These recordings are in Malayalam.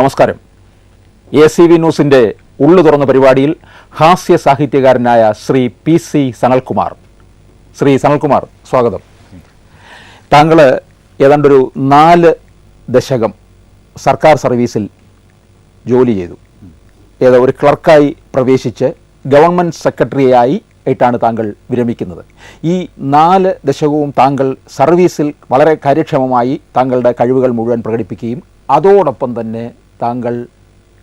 നമസ്കാരം. ACV ന്യൂസിൻ്റെ ഉള്ളു തുറന്ന പരിപാടിയിൽ ഹാസ്യ സാഹിത്യകാരനായ ശ്രീ PC സനൽകുമാർ. ശ്രീ സനൽകുമാർ, സ്വാഗതം. താങ്കൾ ഏതാണ്ടൊരു 4 ദശകം സർക്കാർ സർവീസിൽ ജോലി ചെയ്തു. ഒരു ക്ലർക്കായി പ്രവേശിച്ച് ഗവൺമെൻറ് സെക്രട്ടറിയായി ആയിട്ടാണ് താങ്കൾ വിരമിക്കുന്നത്. ഈ 4 ദശകവും താങ്കൾ സർവീസിൽ വളരെ കാര്യക്ഷമമായി താങ്കളുടെ കഴിവുകൾ മുഴുവൻ പ്രകടിപ്പിക്കുകയും അതോടൊപ്പം തന്നെ താങ്കൾ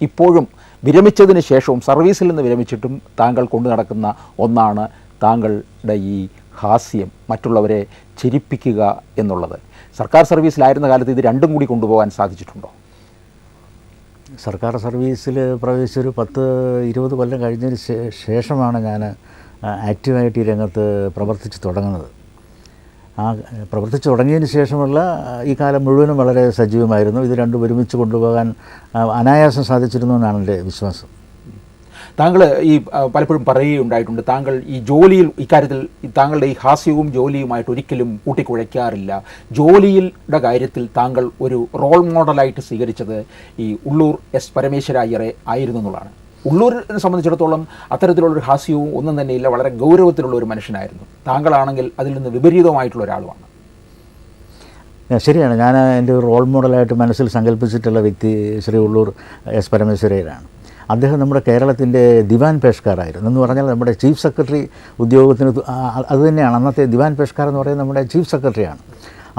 ഇപ്പോഴും വിരമിച്ചതിന് ശേഷവും സർവീസിൽ നിന്ന് വിരമിച്ചിട്ടും താങ്കൾ കൊണ്ടു നടക്കുന്ന ഒന്നാണ് താങ്കളുടെ ഈ ഹാസ്യം, മറ്റുള്ളവരെ ചിരിപ്പിക്കുക എന്നുള്ളത്. സർക്കാർ സർവീസിലായിരുന്ന കാലത്ത് ഇത് രണ്ടും കൂടി കൊണ്ടുപോകാൻ സാധിച്ചിട്ടുണ്ടോ? സർക്കാർ സർവീസിൽ പ്രവേശിച്ചൊരു 10-20 കൊല്ലം കഴിഞ്ഞതിന് ശേഷമാണ് ഞാൻ ആക്റ്റീവായിട്ട് ഈ രംഗത്ത് പ്രവർത്തിച്ച് തുടങ്ങുന്നത്. പ്രവർത്തിച്ച് തുടങ്ങിയതിന് ശേഷമുള്ള ഈ കാലം മുഴുവനും വളരെ സജീവമായിരുന്നു. ഇത് രണ്ടും ഒരുമിച്ച് കൊണ്ടുപോകാൻ അനായാസം സാധിച്ചിരുന്നു എന്നാണ് എൻ്റെ വിശ്വാസം. താങ്കൾ ഈ പലപ്പോഴും പറയുകയുണ്ടായിട്ടുണ്ട്, താങ്കൾ ഈ ജോലിയിൽ ഇക്കാര്യത്തിൽ താങ്കളുടെ ഈ ഹാസ്യവും ജോലിയുമായിട്ട് ഒരിക്കലും കൂട്ടിക്കുഴയ്ക്കാറില്ല. ജോലിയുടെ കാര്യത്തിൽ താങ്കൾ ഒരു റോൾ മോഡലായിട്ട് സ്വീകരിച്ചത് ഈ ഉള്ളൂർ എസ് പരമേശ്വര അയ്യരെ ആയിരുന്നു എന്നുള്ളതാണ്. ഉള്ളൂരിനെ സംബന്ധിച്ചിടത്തോളം അത്തരത്തിലുള്ളൊരു ഹാസ്യവും ഒന്നും തന്നെയില്ല, വളരെ ഗൗരവത്തിലുള്ള ഒരു മനുഷ്യനായിരുന്നു. താങ്കളാണെങ്കിൽ അതിൽ നിന്ന് വിപരീതമായിട്ടുള്ള ഒരാളുമാണ്. ശരിയാണ്. ഞാൻ എൻ്റെ ഒരു റോൾ മോഡലായിട്ട് മനസ്സിൽ സങ്കല്പിച്ചിട്ടുള്ള വ്യക്തി ശ്രീ ഉള്ളൂർ എസ് പരമേശ്വരയ്യരാണ്. അദ്ദേഹം നമ്മുടെ കേരളത്തിൻ്റെ ദിവാൻ പേഷ്കാറായിരുന്നു. എന്ന് പറഞ്ഞാൽ നമ്മുടെ ചീഫ് സെക്രട്ടറി ഉദ്യോഗത്തിന് അതുതന്നെയാണ്. അന്നത്തെ ദിവാൻ പേഷ്കാർ എന്ന് പറയുന്നത് നമ്മുടെ ചീഫ് സെക്രട്ടറിയാണ്.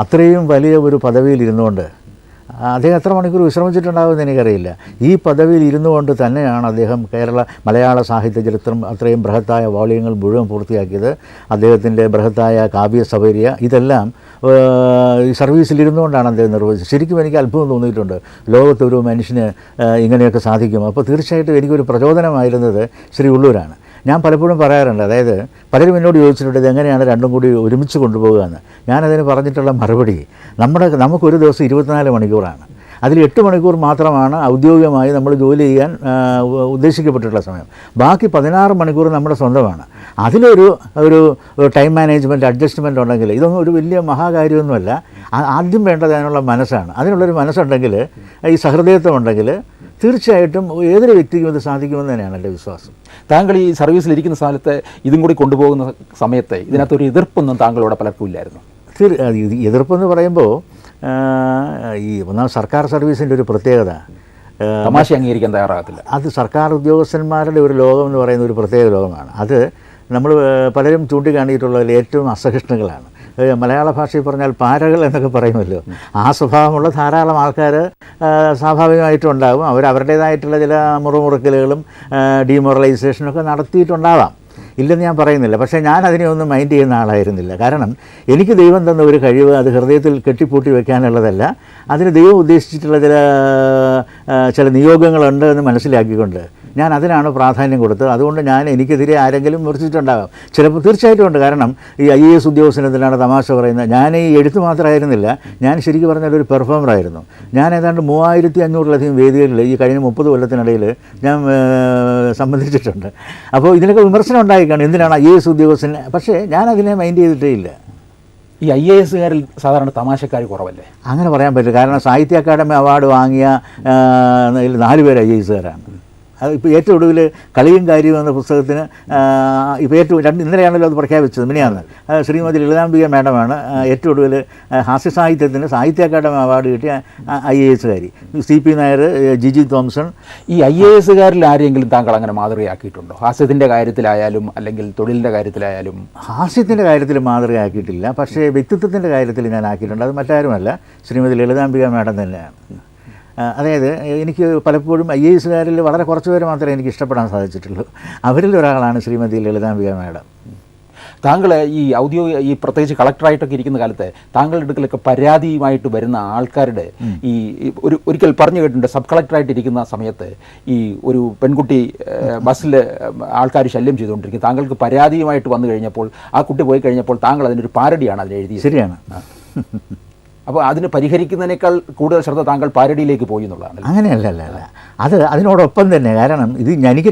അത്രയും വലിയ ഒരു പദവിയിൽ ഇരുന്നുകൊണ്ട് അദ്ദേഹം എത്ര മണിക്കൂർ വിശ്രമിച്ചിട്ടുണ്ടാകുമെന്ന് എനിക്കറിയില്ല. ഈ പദവിയിൽ ഇരുന്നു കൊണ്ട് തന്നെയാണ് അദ്ദേഹം മലയാള സാഹിത്യ ചരിത്രം അത്രയും ബൃഹത്തായ വോളിയങ്ങൾ മുഴുവൻ പൂർത്തിയാക്കിയത്. അദ്ദേഹത്തിൻ്റെ ബൃഹത്തായ കാവ്യസപര്യ ഇതെല്ലാം ഈ സർവീസിലിരുന്നു കൊണ്ടാണ് അദ്ദേഹം നിർവഹിച്ചത്. ശരിക്കും എനിക്ക് അത്ഭുതം തോന്നിയിട്ടുണ്ട്, ലോകത്തൊരു മനുഷ്യന് ഇങ്ങനെയൊക്കെ സാധിക്കും. അപ്പോൾ തീർച്ചയായിട്ടും എനിക്കൊരു പ്രചോദനമായിരുന്നത് ശ്രീ ഉള്ളൂരാണ്. ഞാൻ പലപ്പോഴും പറയാറുണ്ട്, അതായത് പലരും എന്നോട് ചോദിച്ചിട്ടുണ്ട് ഇതെങ്ങനെയാണ് രണ്ടും കൂടി ഒരുമിച്ച് കൊണ്ടുപോകുക എന്ന്. ഞാനതിന് പറഞ്ഞിട്ടുള്ള മറുപടി, നമുക്കൊരു ദിവസം 24 മണിക്കൂറാണ്. അതിൽ 8 മണിക്കൂർ മാത്രമാണ് ഔദ്യോഗികമായി നമ്മൾ ജോലി ചെയ്യാൻ ഉദ്ദേശിക്കപ്പെട്ടിട്ടുള്ള സമയം. ബാക്കി 16 മണിക്കൂർ നമ്മുടെ സ്വന്തമാണ്. അതിലൊരു ടൈം മാനേജ്മെൻറ്റ്, അഡ്ജസ്റ്റ്മെൻറ്റ് ഉണ്ടെങ്കിൽ ഇതൊന്നും ഒരു വലിയ മഹാകാര്യമൊന്നുമല്ല. ആദ്യം വേണ്ടത് അതിനുള്ള മനസ്സാണ്. അതിനുള്ളൊരു മനസ്സുണ്ടെങ്കിൽ, ഈ സഹൃദയത്വം ഉണ്ടെങ്കിൽ തീർച്ചയായിട്ടും ഏതൊരു വ്യക്തിക്കും ഇത് സാധിക്കുമെന്ന് തന്നെയാണ് എൻ്റെ വിശ്വാസം. താങ്കൾ ഈ സർവീസിലിരിക്കുന്ന സ്ഥലത്ത് ഇതും കൂടി കൊണ്ടുപോകുന്ന സമയത്ത് ഇതിനകത്തൊരു എതിർപ്പൊന്നും താങ്കളോട് പലർക്കും ഇല്ലായിരുന്നു? എതിർപ്പെന്ന് പറയുമ്പോൾ ഈ ഒന്നാം സർക്കാർ സർവീസിൻ്റെ ഒരു പ്രത്യേകത, തമാശ അംഗീകരിക്കാൻ തയ്യാറാകത്തില്ല. അത് സർക്കാർ ഉദ്യോഗസ്ഥന്മാരുടെ ഒരു ലോകം എന്ന് പറയുന്ന ഒരു പ്രത്യേക ലോകമാണ്. അത് നമ്മൾ പലരും ചൂണ്ടിക്കാണിയിട്ടുള്ളതിൽ ഏറ്റവും അസഹിഷ്ണുക്കളാണ്. മലയാള ഭാഷയിൽ പറഞ്ഞാൽ പാരകൾ എന്നൊക്കെ പറയുമല്ലോ. ആ സ്വഭാവമുള്ള ധാരാളം ആൾക്കാർ സ്വാഭാവികമായിട്ടും ഉണ്ടാകും. അവരുടേതായിട്ടുള്ള ചില മുറുമുറുക്കലുകളും ഡീമോറലൈസേഷനൊക്കെ നടത്തിയിട്ടുണ്ടാവാം, ഇല്ലെന്ന് ഞാൻ പറയുന്നില്ല. പക്ഷേ ഞാൻ അതിനെ ഒന്നും മൈൻഡ് ചെയ്യുന്ന ആളായിരുന്നില്ല. കാരണം എനിക്ക് ദൈവം തന്ന ഒരു കഴിവ് അത് ഹൃദയത്തിൽ കെട്ടിപ്പൂട്ടി വെക്കാനുള്ളതല്ല. അതിന് ദൈവം ഉദ്ദേശിച്ചിട്ടുള്ള ചില നിയോഗങ്ങളുണ്ട് എന്ന് മനസ്സിലാക്കിക്കൊണ്ട് ഞാൻ അതിനാണ് പ്രാധാന്യം കൊടുത്തത്. അതുകൊണ്ട് എനിക്കെതിരെ ആരെങ്കിലും വിമർശിച്ചിട്ടുണ്ടാകാം, ചിലപ്പോൾ തീർച്ചയായിട്ടും ഉണ്ട്. കാരണം ഈ IAS ഉദ്യോഗസ്ഥനെന്തിനാണ് തമാശ പറയുന്നത്? ഞാൻ ഈ എഴുത്ത് മാത്രമായിരുന്നില്ല, ഞാൻ ശരിക്കും പറഞ്ഞാൽ ഒരു പെർഫോമറായിരുന്നു. ഞാൻ ഏതാണ്ട് 3500-ലധികം വേദികളിൽ ഈ കഴിഞ്ഞ 30 കൊല്ലത്തിനിടയിൽ ഞാൻ സംബന്ധിച്ചിട്ടുണ്ട്. അപ്പോൾ ഇതിനൊക്കെ വിമർശനം ഉണ്ടായിക്കാണ്, എന്തിനാണ് IAS ഉദ്യോഗസ്ഥൻ. പക്ഷേ ഞാൻ അതിനെ മൈൻഡ് ചെയ്തിട്ടേ ഇല്ല. ഈ IAS-കാരിൽ സാധാരണ തമാശക്കാർ കുറവല്ലേ? അങ്ങനെ പറയാൻ പറ്റില്ല. കാരണം സാഹിത്യ അക്കാദമി അവാർഡ് വാങ്ങിയ 4 പേര് IAS-കാരാണ്. ഇപ്പോൾ ഏറ്റവും ഒടുവിൽ കളിയും കാര്യവും എന്ന പുസ്തകത്തിന് ഇപ്പോൾ ഇന്നലെയാണല്ലോ അത് പ്രഖ്യാപിച്ചത്, മിനിയാന്ന്. ശ്രീമതി ലളിതാംബിക മാഡമാണ് ഏറ്റവും ഒടുവിൽ ഹാസ്യസാഹിത്യത്തിന് സാഹിത്യ അക്കാദമി അവാർഡ് കിട്ടിയ IAS-കാരി. CP നായർ, ജിജി തോംസൺ. ഈ IAS-കാരിൽ ആരെങ്കിലും താങ്കൾ അങ്ങനെ മാതൃകയാക്കിയിട്ടുണ്ടോ? ഹാസ്യത്തിൻ്റെ കാര്യത്തിലായാലും അല്ലെങ്കിൽ തൊഴിലിൻ്റെ കാര്യത്തിലായാലും? ഹാസ്യത്തിൻ്റെ കാര്യത്തിൽ മാതൃകയാക്കിയിട്ടില്ല, പക്ഷേ വ്യക്തിത്വത്തിൻ്റെ കാര്യത്തിൽ ഞാൻ ആക്കിയിട്ടുണ്ട്. അത് മറ്റാരുമല്ല, ശ്രീമതി ലളിതാംബിക മാഡം തന്നെയാണ്. അതായത് എനിക്ക് പലപ്പോഴും IAS-കാരിൽ വളരെ കുറച്ച് പേര് മാത്രമേ എനിക്ക് ഇഷ്ടപ്പെടാൻ സാധിച്ചിട്ടുള്ളൂ. അവരിൽ ഒരാളാണ് ശ്രീമതി ലളിതാംബിക മാഡം. താങ്കൾ ഈ പ്രത്യേകിച്ച് കളക്ടറായിട്ടൊക്കെ ഇരിക്കുന്ന കാലത്ത് താങ്കളുടെ അടുക്കലൊക്കെ പരാതിയുമായിട്ട് വരുന്ന ആൾക്കാരുടെ ഒരിക്കൽ പറഞ്ഞു കേട്ടിട്ടുണ്ട്, സബ് കളക്ടറായിട്ട് ഇരിക്കുന്ന സമയത്ത് ഈ ഒരു പെൺകുട്ടി ബസ്സിൽ ആൾക്കാർ ശല്യം ചെയ്തുകൊണ്ടിരിക്കും. താങ്കൾക്ക് പരാതിയുമായിട്ട് വന്നു കഴിഞ്ഞപ്പോൾ, ആ കുട്ടി പോയി കഴിഞ്ഞപ്പോൾ താങ്കൾ അതിനൊരു പാരഡിയാണ് അതിൽ എഴുതിയത്. ശരിയാണ്. അപ്പോൾ അതിന് പരിഹരിക്കുന്നതിനേക്കാൾ കൂടുതൽ ശ്രദ്ധ താങ്കൾ പാരഡിയിലേക്ക് പോയി എന്നുള്ളതാണ്. അങ്ങനെയല്ല, അതിനോടൊപ്പം തന്നെ. കാരണം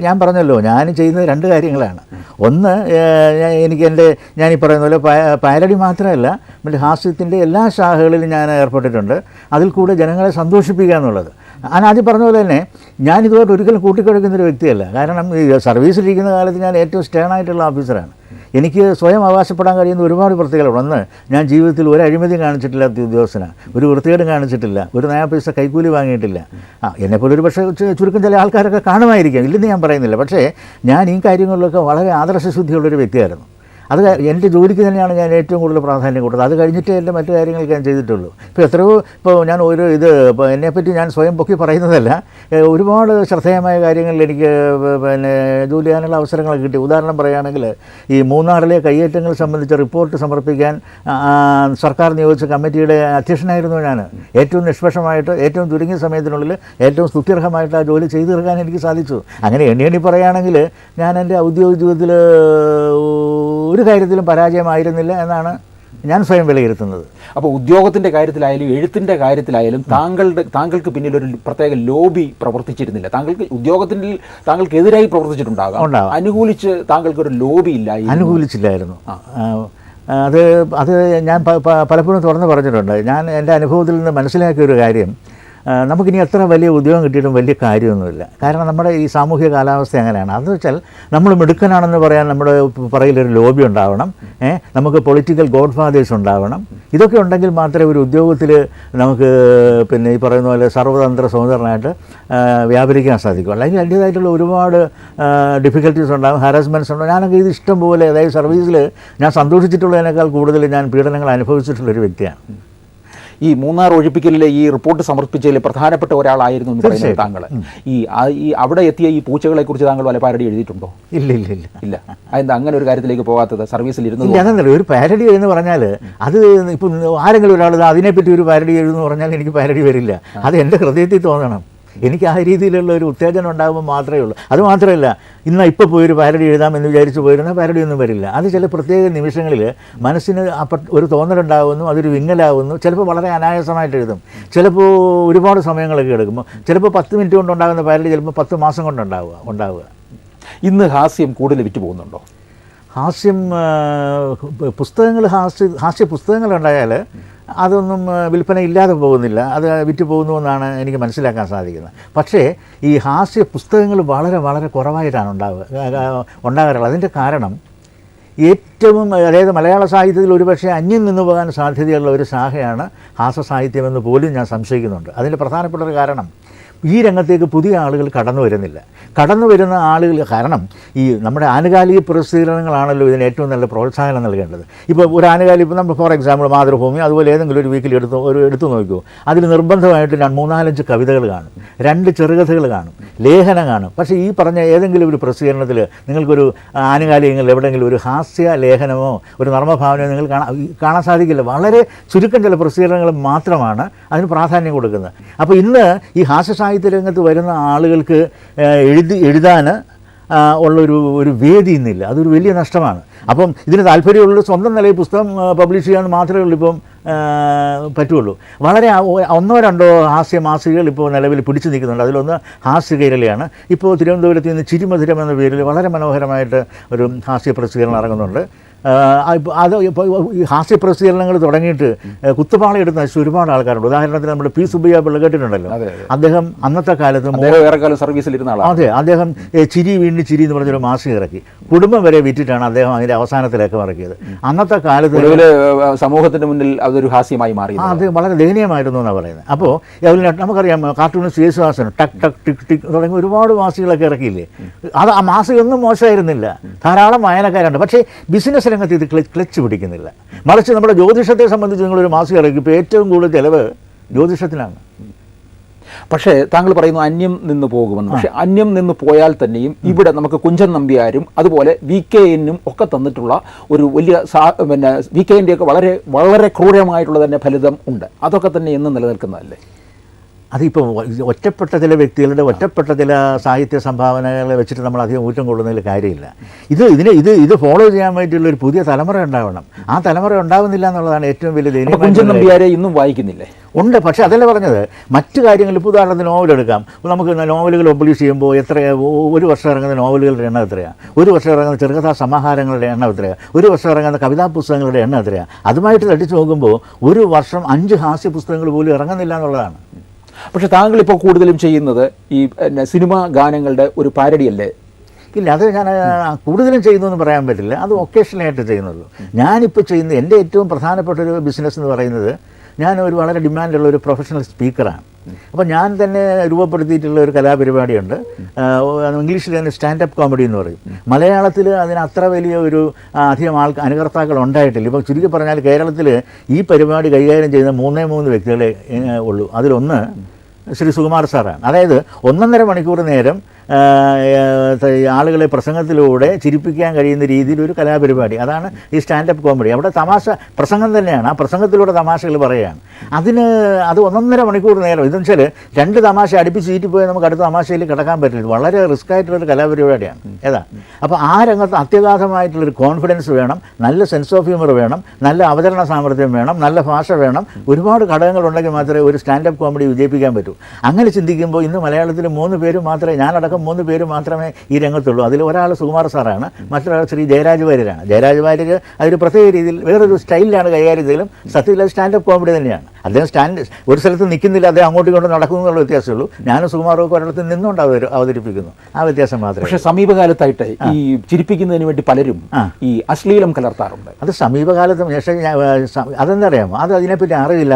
ഞാൻ പറഞ്ഞല്ലോ, ഞാൻ ചെയ്യുന്നത് 2 കാര്യങ്ങളാണ്. ഒന്ന്, ഞാനീ പറയുന്ന പോലെ പാരഡി മാത്രമല്ല, മറ്റേ ഹാസ്യത്തിൻ്റെ എല്ലാ ശാഖകളിലും ഞാൻ ഏർപ്പെട്ടിട്ടുണ്ട്. അതിൽ കൂടെ ജനങ്ങളെ സന്തോഷിപ്പിക്കുക എന്നുള്ളത്. ഞാൻ ആദ്യം പറഞ്ഞ പോലെ തന്നെ ഞാനിതുമായിട്ട് ഒരിക്കലും കൂട്ടിക്കുഴയ്ക്കുന്നൊരു വ്യക്തിയല്ല. കാരണം ഈ സർവീസിലിരിക്കുന്ന കാലത്ത് ഞാൻ ഏറ്റവും സ്റ്റേണായിട്ടുള്ള ഓഫീസറാണ്. എനിക്ക് സ്വയം അവകാശപ്പെടാൻ കഴിയുന്ന ഒരുപാട് പ്രത്യേകതകളുണ്ട്. ഒന്ന്, ഞാൻ ജീവിതത്തിൽ ഒരു അഴിമതിയും കാണിച്ചിട്ടില്ലാത്ത ഉദ്യോഗസ്ഥനാണ്, ഒരു വൃത്തികേടും കാണിച്ചിട്ടില്ല, ഒരു നയാ പൈസ കൈക്കൂലി വാങ്ങിയിട്ടില്ല. എന്നെപ്പോലെ ഒരു പക്ഷേ ചുരുക്കം ചില ആൾക്കാരൊക്കെ കാണുമായിരിക്കാം, ഇല്ലെന്ന് ഞാൻ പറയുന്നില്ല. പക്ഷേ ഞാൻ ഈ കാര്യങ്ങളിലൊക്കെ വളരെ ആദർശശുദ്ധിയുള്ളൊരു വ്യക്തിയായിരുന്നു. അത് എൻ്റെ ജോലിക്ക് തന്നെയാണ് ഞാൻ ഏറ്റവും കൂടുതൽ പ്രാധാന്യം കൊടുത്തത്. അത് കഴിഞ്ഞിട്ടേ എൻ്റെ മറ്റു കാര്യങ്ങൾക്ക് ഞാൻ ചെയ്തിട്ടുള്ളൂ. ഇപ്പോൾ ഞാൻ ഇപ്പോൾ എന്നെപ്പറ്റി ഞാൻ സ്വയം പൊക്കി പറയുന്നതല്ല, ഒരുപാട് ശ്രദ്ധേയമായ കാര്യങ്ങളിൽ എനിക്ക് ജോലി ചെയ്യാനുള്ള അവസരങ്ങളൊക്കെ കിട്ടി. ഉദാഹരണം പറയുകയാണെങ്കിൽ, ഈ മൂന്നാറിലെ കയ്യേറ്റങ്ങൾ സംബന്ധിച്ച റിപ്പോർട്ട് സമർപ്പിക്കാൻ സർക്കാർ നിയോഗിച്ച കമ്മിറ്റിയുടെ അധ്യക്ഷനായിരുന്നു ഞാൻ. ഏറ്റവും നിഷ്പക്ഷമായിട്ട് ഏറ്റവും ചുരുങ്ങിയ സമയത്തിനുള്ളിൽ ഏറ്റവും സ്തുത്യർഹമായിട്ട് ആ ജോലി ചെയ്തു തീർക്കാൻ എനിക്ക് സാധിച്ചു. അങ്ങനെ എണ്ണി പറയുകയാണെങ്കിൽ ഞാൻ എൻ്റെ ഔദ്യോഗിക ജീവിതത്തിൽ ഒരു കാര്യത്തിലും പരാജയമായിരുന്നില്ല എന്നാണ് ഞാൻ സ്വയം വിലയിരുത്തുന്നത്. അപ്പോൾ ഉദ്യോഗത്തിൻ്റെ കാര്യത്തിലായാലും എഴുത്തിൻ്റെ കാര്യത്തിലായാലും താങ്കൾക്ക് പിന്നിൽ ഒരു പ്രത്യേക ലോബി പ്രവർത്തിച്ചിരുന്നില്ല. താങ്കൾക്കെതിരായി പ്രവർത്തിച്ചിട്ടുണ്ടാകാം, അനുകൂലിച്ച് താങ്കൾക്കൊരു ലോബി അനുകൂലിച്ചില്ലായിരുന്നു. അത് ഞാൻ പലപ്പോഴും തുറന്ന് പറഞ്ഞിട്ടുണ്ട്. ഞാൻ എൻ്റെ അനുഭവത്തിൽ നിന്ന് മനസ്സിലാക്കിയ ഒരു കാര്യം, നമുക്കിനി എത്ര വലിയ ഉദ്യോഗം കിട്ടിയിട്ടും വലിയ കാര്യമൊന്നുമില്ല. കാരണം നമ്മുടെ ഈ സാമൂഹിക കാലാവസ്ഥ അങ്ങനെയാണ്. അതെന്ന് വെച്ചാൽ നമ്മൾ മിടുക്കനാണെന്ന് പറയാൻ നമ്മുടെ പുറകിലൊരു ലോബി ഉണ്ടാവണം, നമുക്ക് പൊളിറ്റിക്കൽ ഗോഡ് ഫാദേഴ്സ് ഉണ്ടാവണം. ഇതൊക്കെ ഉണ്ടെങ്കിൽ മാത്രമേ ഒരു ഉദ്യോഗത്തിൽ നമുക്ക് ഈ പറയുന്ന പോലെ സർവ്വതന്ത്ര സ്വതന്ത്രനായിട്ട് വ്യാപരിക്കാൻ സാധിക്കും. അല്ലെങ്കിൽ അതിൻ്റേതായിട്ടുള്ള ഒരുപാട് ഡിഫിക്കൽട്ടീസ് ഉണ്ടാകും, ഹാരാസ്മെൻറ്റ്സ് ഉണ്ടാകും. ഞാനൊക്കെ ഇത് ഇഷ്ടം പോലെ, അതായത് സർവീസിൽ ഞാൻ സന്തോഷിച്ചിട്ടുള്ളതിനേക്കാൾ കൂടുതൽ ഞാൻ പീഡനങ്ങൾ അനുഭവിച്ചിട്ടുള്ളൊരു വ്യക്തിയാണ്. ഈ മൂന്നാർ ഒഴിപ്പിക്കലിലെ ഈ റിപ്പോർട്ട് സമർപ്പിച്ചതിൽ പ്രധാനപ്പെട്ട ഒരാളായിരുന്നു എന്ന് പറയുന്നത് താങ്കൾ. ഈ അവിടെ എത്തിയ ഈ പൂച്ചകളെ കുറിച്ച് താങ്കൾ വല്ല പാരഡി എഴുതിയിട്ടുണ്ടോ? ഇല്ല. അതെന്താ അങ്ങനെ ഒരു കാര്യത്തിലേക്ക് പോകാത്തത്? സർവീസിൽ ഇരുന്നു അതല്ല, ഒരു പാരഡി എന്ന് പറഞ്ഞാൽ അത് ഇപ്പം ആരെങ്കിലും ഒരാൾ അതിനെപ്പറ്റി ഒരു പാരഡി എഴുതുന്നു പറഞ്ഞാൽ എനിക്ക് പാരഡി വരില്ല. അത് എൻ്റെ ഹൃദയത്തിൽ തോന്നണം. എനിക്ക് ആ രീതിയിലുള്ള ഒരു ഉത്തേജനം ഉണ്ടാകുമ്പോൾ മാത്രമേ ഉള്ളൂ. അതുമാത്രമല്ല, ഇപ്പോൾ പോയൊരു പാരഡി എഴുതാമെന്ന് വിചാരിച്ച് പോയിരുന്നാൽ പാരഡി ഒന്നും വരില്ല. അത് ചില പ്രത്യേക നിമിഷങ്ങളിൽ മനസ്സിന് ഒരു തോന്നലുണ്ടാകുന്നു, അതൊരു വിങ്ങലാകുന്നു. ചിലപ്പോൾ വളരെ അനായാസമായിട്ട് എഴുതും, ചിലപ്പോൾ ഒരുപാട് സമയങ്ങളൊക്കെ എടുക്കുമ്പോൾ, ചിലപ്പോൾ 10 മിനിറ്റ് കൊണ്ടുണ്ടാകുന്ന പാരഡി ചിലപ്പോൾ 10 മാസം കൊണ്ടുണ്ടാവുക. ഇന്ന് ഹാസ്യം കൂടുതൽ വിറ്റ് പോകുന്നുണ്ടോ? ഹാസ്യം ഹാസ്യ പുസ്തകങ്ങളുണ്ടായാൽ അതൊന്നും വിൽപ്പന ഇല്ലാതെ പോകുന്നില്ല, അത് വിറ്റ് പോകുന്നു എന്നാണ് എനിക്ക് മനസ്സിലാക്കാൻ സാധിക്കുന്നത്. പക്ഷേ ഈ ഹാസ്യ പുസ്തകങ്ങൾ വളരെ വളരെ കുറവായിട്ടാണ് ഉണ്ടാകാറുള്ളത്. അതിൻ്റെ കാരണം അതായത് മലയാള സാഹിത്യത്തിൽ ഒരുപക്ഷെ അന്യം നിന്ന് പോകാൻ സാധ്യതയുള്ള ഒരു ശാഖയാണ് ഹാസ്യ സാഹിത്യമെന്ന് പോലും ഞാൻ സംശയിക്കുന്നുണ്ട്. അതിൻ്റെ പ്രധാനപ്പെട്ട ഒരു കാരണം, ഈ രംഗത്തേക്ക് പുതിയ ആളുകൾ കടന്നു വരുന്ന ആളുകൾ, കാരണം ഈ നമ്മുടെ ആനുകാലിക പ്രസിദ്ധീകരണങ്ങളാണല്ലോ ഇതിന് ഏറ്റവും നല്ല പ്രോത്സാഹനം നൽകേണ്ടത്. ഇപ്പോൾ ഒരു ആനുകാലിക, ഇപ്പോൾ നമ്മൾ ഫോർ എക്സാമ്പിൾ മാതൃഭൂമി അതുപോലെ ഏതെങ്കിലും ഒരു വീക്കിൽ എടുത്തു നോക്കൂ, അതിൽ നിർബന്ധമായിട്ട് 3-4-5 കവിതകൾ കാണും, 2 ചെറുകഥകൾ കാണും, ലേഖനം കാണും. പക്ഷേ ഈ പറഞ്ഞ ഏതെങ്കിലും ഒരു പ്രസിദ്ധീകരണത്തിൽ നിങ്ങൾക്കൊരു ആനുകാലികങ്ങളിൽ എവിടെയെങ്കിലും ഒരു ഹാസ്യ ലേഖനമോ ഒരു നർമ്മഭാവനയോ നിങ്ങൾ കാണാൻ സാധിക്കില്ല. വളരെ ചുരുക്കം ചില പ്രസിദ്ധീകരണങ്ങൾ മാത്രമാണ് അതിന് പ്രാധാന്യം കൊടുക്കുന്നത്. അപ്പോൾ ഇന്ന് ഈ ഹാസ്യ സാഹിത്യ രംഗത്ത് വരുന്ന ആളുകൾക്ക് എഴുതാൻ ഉള്ളൊരു വേദി ഇന്നില്ല. അതൊരു വലിയ നഷ്ടമാണ്. അപ്പം ഇതിന് താല്പര്യമുള്ള സ്വന്തം നിലയിൽ പുസ്തകം പബ്ലിഷ് ചെയ്യാൻ മാത്രമേ ഉള്ളൂ ഇപ്പം പറ്റുള്ളൂ. വളരെ 1-2 ഹാസ്യ മാസികകൾ ഇപ്പോൾ നിലവിൽ പിടിച്ചു നിൽക്കുന്നുണ്ട്. അതിലൊന്ന് ഹാസ്യ കേരളയാണ്. ഇപ്പോൾ തിരുവനന്തപുരത്ത് നിന്ന് ചിരിമധുരം എന്ന പേരിൽ വളരെ മനോഹരമായിട്ട് ഒരു ഹാസ്യ പ്രസിദ്ധീകരണം ഇറങ്ങുന്നുണ്ട്. അത് ഈ ഹാസ്യ പ്രസിദ്ധീകരണങ്ങൾ തുടങ്ങിയിട്ട് കുത്തുപാളയെടുത്ത് നശിച്ച ഒരുപാട് ആൾക്കാരുണ്ട്. ഉദാഹരണത്തിന് നമ്മുടെ പി സുബ്ബയ്യ പിള്ള കേട്ടിട്ടുണ്ടല്ലോ. അദ്ദേഹം അന്നത്തെ കാലത്ത് സർവീസിലിരുന്ന അദ്ദേഹം ചിരി വീണ്ടും ചിരി എന്ന് പറഞ്ഞൊരു മാസിക ഇറക്കി. കുടുംബം വരെ വിറ്റിട്ടാണ് അദ്ദേഹം അതിൻ്റെ അവസാനത്തിലേക്ക് ഇറക്കിയത്. അന്നത്തെ കാലത്ത് സമൂഹത്തിന് മുന്നിൽ അതൊരു ഹാസ്യമായി മാറി. അത് വളരെ ദയനീയമായിരുന്നു എന്നാണ് പറയുന്നത്. അപ്പോൾ നമുക്കറിയാം, കാർട്ടൂണിസ്റ്റ് യേശുദാസൻ ടക് ടക് ടിക് ടിക് തുടങ്ങി ഒരുപാട് മാസികളൊക്കെ ഇറക്കിയില്ലേ. അത് ആ മാസികയൊന്നും മോശമായിരുന്നില്ല, ധാരാളം വായനക്കാരുണ്ട്. പക്ഷേ ബിസിനസ് രംഗത്ത് ഇത് ക്ലച്ച് പിടിക്കുന്നില്ല. മറിച്ച് നമ്മുടെ ജ്യോതിഷത്തെ സംബന്ധിച്ച് നിങ്ങളൊരു മാസിക ഇറക്കി, ഇപ്പോൾ ഏറ്റവും കൂടുതൽ ചിലവ് ജ്യോതിഷത്തിനാണ്. പക്ഷേ താങ്കൾ പറയുന്നു അന്യം നിന്ന് പോകുമെന്ന്. പക്ഷേ അന്യം നിന്ന് പോയാൽ തന്നെയും ഇവിടെ നമുക്ക് കുഞ്ചൻ നമ്പ്യാരും അതുപോലെ VKNനും ഒക്കെ തന്നിട്ടുള്ള ഒരു വലിയ VKNൻ്റെയൊക്കെ വളരെ വളരെ ക്രൂരമായിട്ടുള്ള തന്നെ ഫലിതം ഉണ്ട്. അതൊക്കെ തന്നെ എന്നും നിലനിൽക്കുന്നതല്ലേ? അതിപ്പോൾ ഒറ്റപ്പെട്ട ചില വ്യക്തികളുടെ ഒറ്റപ്പെട്ട ചില സാഹിത്യ സംഭാവനകളെ വെച്ചിട്ട് നമ്മൾ അധികം ഊറ്റം കൊള്ളുന്നതിൽ കാര്യമില്ല. ഇത് ഫോളോ ചെയ്യാൻ വേണ്ടിയിട്ടുള്ള ഒരു പുതിയ തലമുറ ഉണ്ടാവണം. ആ തലമുറ ഉണ്ടാവുന്നില്ല എന്നുള്ളതാണ് ഏറ്റവും വലിയ ദയനീയം. കുഞ്ചൻ നമ്പ്യാരെ ഇന്നും വായിക്കുന്നില്ലേ? ഉണ്ട്. പക്ഷേ അതല്ല പറഞ്ഞത്, മറ്റു കാര്യങ്ങൾ. ഇപ്പോൾ ഉദാഹരണത്തിന് നോവലെടുക്കാം. നമുക്ക് നോവലുകൾ പബ്ലിഷ് ചെയ്യുമ്പോൾ ഒരു വർഷം ഇറങ്ങുന്ന നോവലുകളുടെ എണ്ണം എത്രയാണ്, ഒരു വർഷം ഇറങ്ങുന്ന ചെറുകഥാ സമാഹാരങ്ങളുടെ എണ്ണം എത്രയാണ്, ഒരു വർഷം ഇറങ്ങുന്ന കവിതാ പുസ്തകങ്ങളുടെ എണ്ണം എത്രയാണ്. അതുമായിട്ട് തട്ടിച്ച് നോക്കുമ്പോൾ ഒരു വർഷം 5 ഹാസ്യ പുസ്തകങ്ങൾ പോലും ഇറങ്ങുന്നില്ല എന്നുള്ളതാണ്. പക്ഷെ താങ്കൾ ഇപ്പോൾ കൂടുതലും ചെയ്യുന്നത് ഈ സിനിമാ ഗാനങ്ങളുടെ ഒരു പാരഡിയല്ലേ? ഇല്ല, അത് ഞാൻ കൂടുതലും ചെയ്യുന്നതെന്ന് പറയാൻ പറ്റില്ല. അത് ഒക്കേഷണലായിട്ട് ചെയ്യുന്നുള്ളൂ. ഞാനിപ്പോൾ ചെയ്യുന്ന എൻ്റെ ഏറ്റവും പ്രധാനപ്പെട്ട ഒരു ബിസിനസ് എന്ന് പറയുന്നത്, ഞാൻ ഒരു വളരെ ഡിമാൻഡുള്ള ഒരു പ്രൊഫഷണൽ സ്പീക്കറാണ്. അപ്പോൾ ഞാൻ തന്നെ രൂപപ്പെടുത്തിയിട്ടുള്ള ഒരു കലാപരിപാടിയുണ്ട്. ഇംഗ്ലീഷിൽ തന്നെ സ്റ്റാൻഡപ്പ് കോമഡി എന്ന് പറയും. മലയാളത്തിൽ അതിന് അത്ര വലിയ ഒരു അധികം അനുകർത്താക്കൾ ഉണ്ടായിട്ടില്ല. ഇപ്പോൾ ചുരുക്കി പറഞ്ഞാൽ കേരളത്തിൽ ഈ പരിപാടി കൈകാര്യം ചെയ്യുന്ന 3 വ്യക്തികളെ ഉള്ളൂ. അതിലൊന്ന് ശ്രീ സുകുമാർ സാറാണ്. അതായത് 1.5 മണിക്കൂർ നേരം ആളുകളെ പ്രസംഗത്തിലൂടെ ചിരിപ്പിക്കാൻ കഴിയുന്ന രീതിയിൽ ഒരു കലാപരിപാടി, അതാണ് ഈ സ്റ്റാൻഡപ്പ് കോമഡി. അവിടെ തമാശ പ്രസംഗം തന്നെയാണ്, ആ പ്രസംഗത്തിലൂടെ തമാശകൾ പറയുകയാണ്. അത് 1.5 മണിക്കൂർ നേരം. ഇതെന്ന് വെച്ചാൽ 2 തമാശ അടുപ്പിച്ച് ചീറ്റിപ്പോയാൽ നമുക്ക് അടുത്ത തമാശയിൽ കിടക്കാൻ പറ്റില്ല. വളരെ റിസ്ക് ആയിട്ടുള്ളൊരു കലാപരിപാടിയാണ് ഏതാ. അപ്പോൾ ആ രംഗത്ത് അത്യഗാധമായിട്ടുള്ളൊരു കോൺഫിഡൻസ് വേണം, നല്ല സെൻസ് ഓഫ് ഹ്യൂമർ വേണം, നല്ല അവതരണ സാമർഥ്യം വേണം, നല്ല ഭാഷ വേണം. ഒരുപാട് ഘടകങ്ങളുണ്ടെങ്കിൽ മാത്രമേ ഒരു സ്റ്റാൻഡപ്പ് കോമഡി വിജയിപ്പിക്കാൻ പറ്റൂ. അങ്ങനെ ചിന്തിക്കുമ്പോൾ ഇന്ന് മലയാളത്തിൽ 3 പേര് മാത്രമേ, ഞാനടക്കം 3 പേര് മാത്രമേ ഈ രംഗത്തുള്ളൂ. അതിൽ ഒരാൾ സുകുമാർ സാറാണ്, മറ്റൊരാൾ ശ്രീ ജയരാജ് വാര്യരാണ്. ജയരാജ് വാര്യർ അതൊരു പ്രത്യേക രീതിയിൽ വേറൊരു സ്റ്റൈലിലാണ് കൈകാര്യം ചെയ്തതിലും സത്യത്തിൽ സ്റ്റാൻഡപ്പ് കോമഡി തന്നെയാണ്. അദ്ദേഹം ഒരു സ്ഥലത്ത് നിൽക്കുന്നില്ല, അദ്ദേഹം അങ്ങോട്ടും ഇങ്ങോട്ടും നടക്കുന്നു എന്നുള്ള വ്യത്യാസമേ ഉള്ളൂ. ഞാനും സുകുമാറും ഒക്കെ ഒരിടത്ത് നിന്നുകൊണ്ട് അവതരിപ്പിക്കുന്നു, ആ വ്യത്യാസം മാത്രമേ. പക്ഷേ സമീപകാലത്തായിട്ട് ഈ ചിരിപ്പിക്കുന്നതിന് വേണ്ടി പലരും ഈ അശ്ലീലം കലർത്താറുണ്ട്. അത് സമീപകാലത്ത് അതെന്താ അറിയാമോ, അത് അതിനെപ്പറ്റി അറിയില്ല.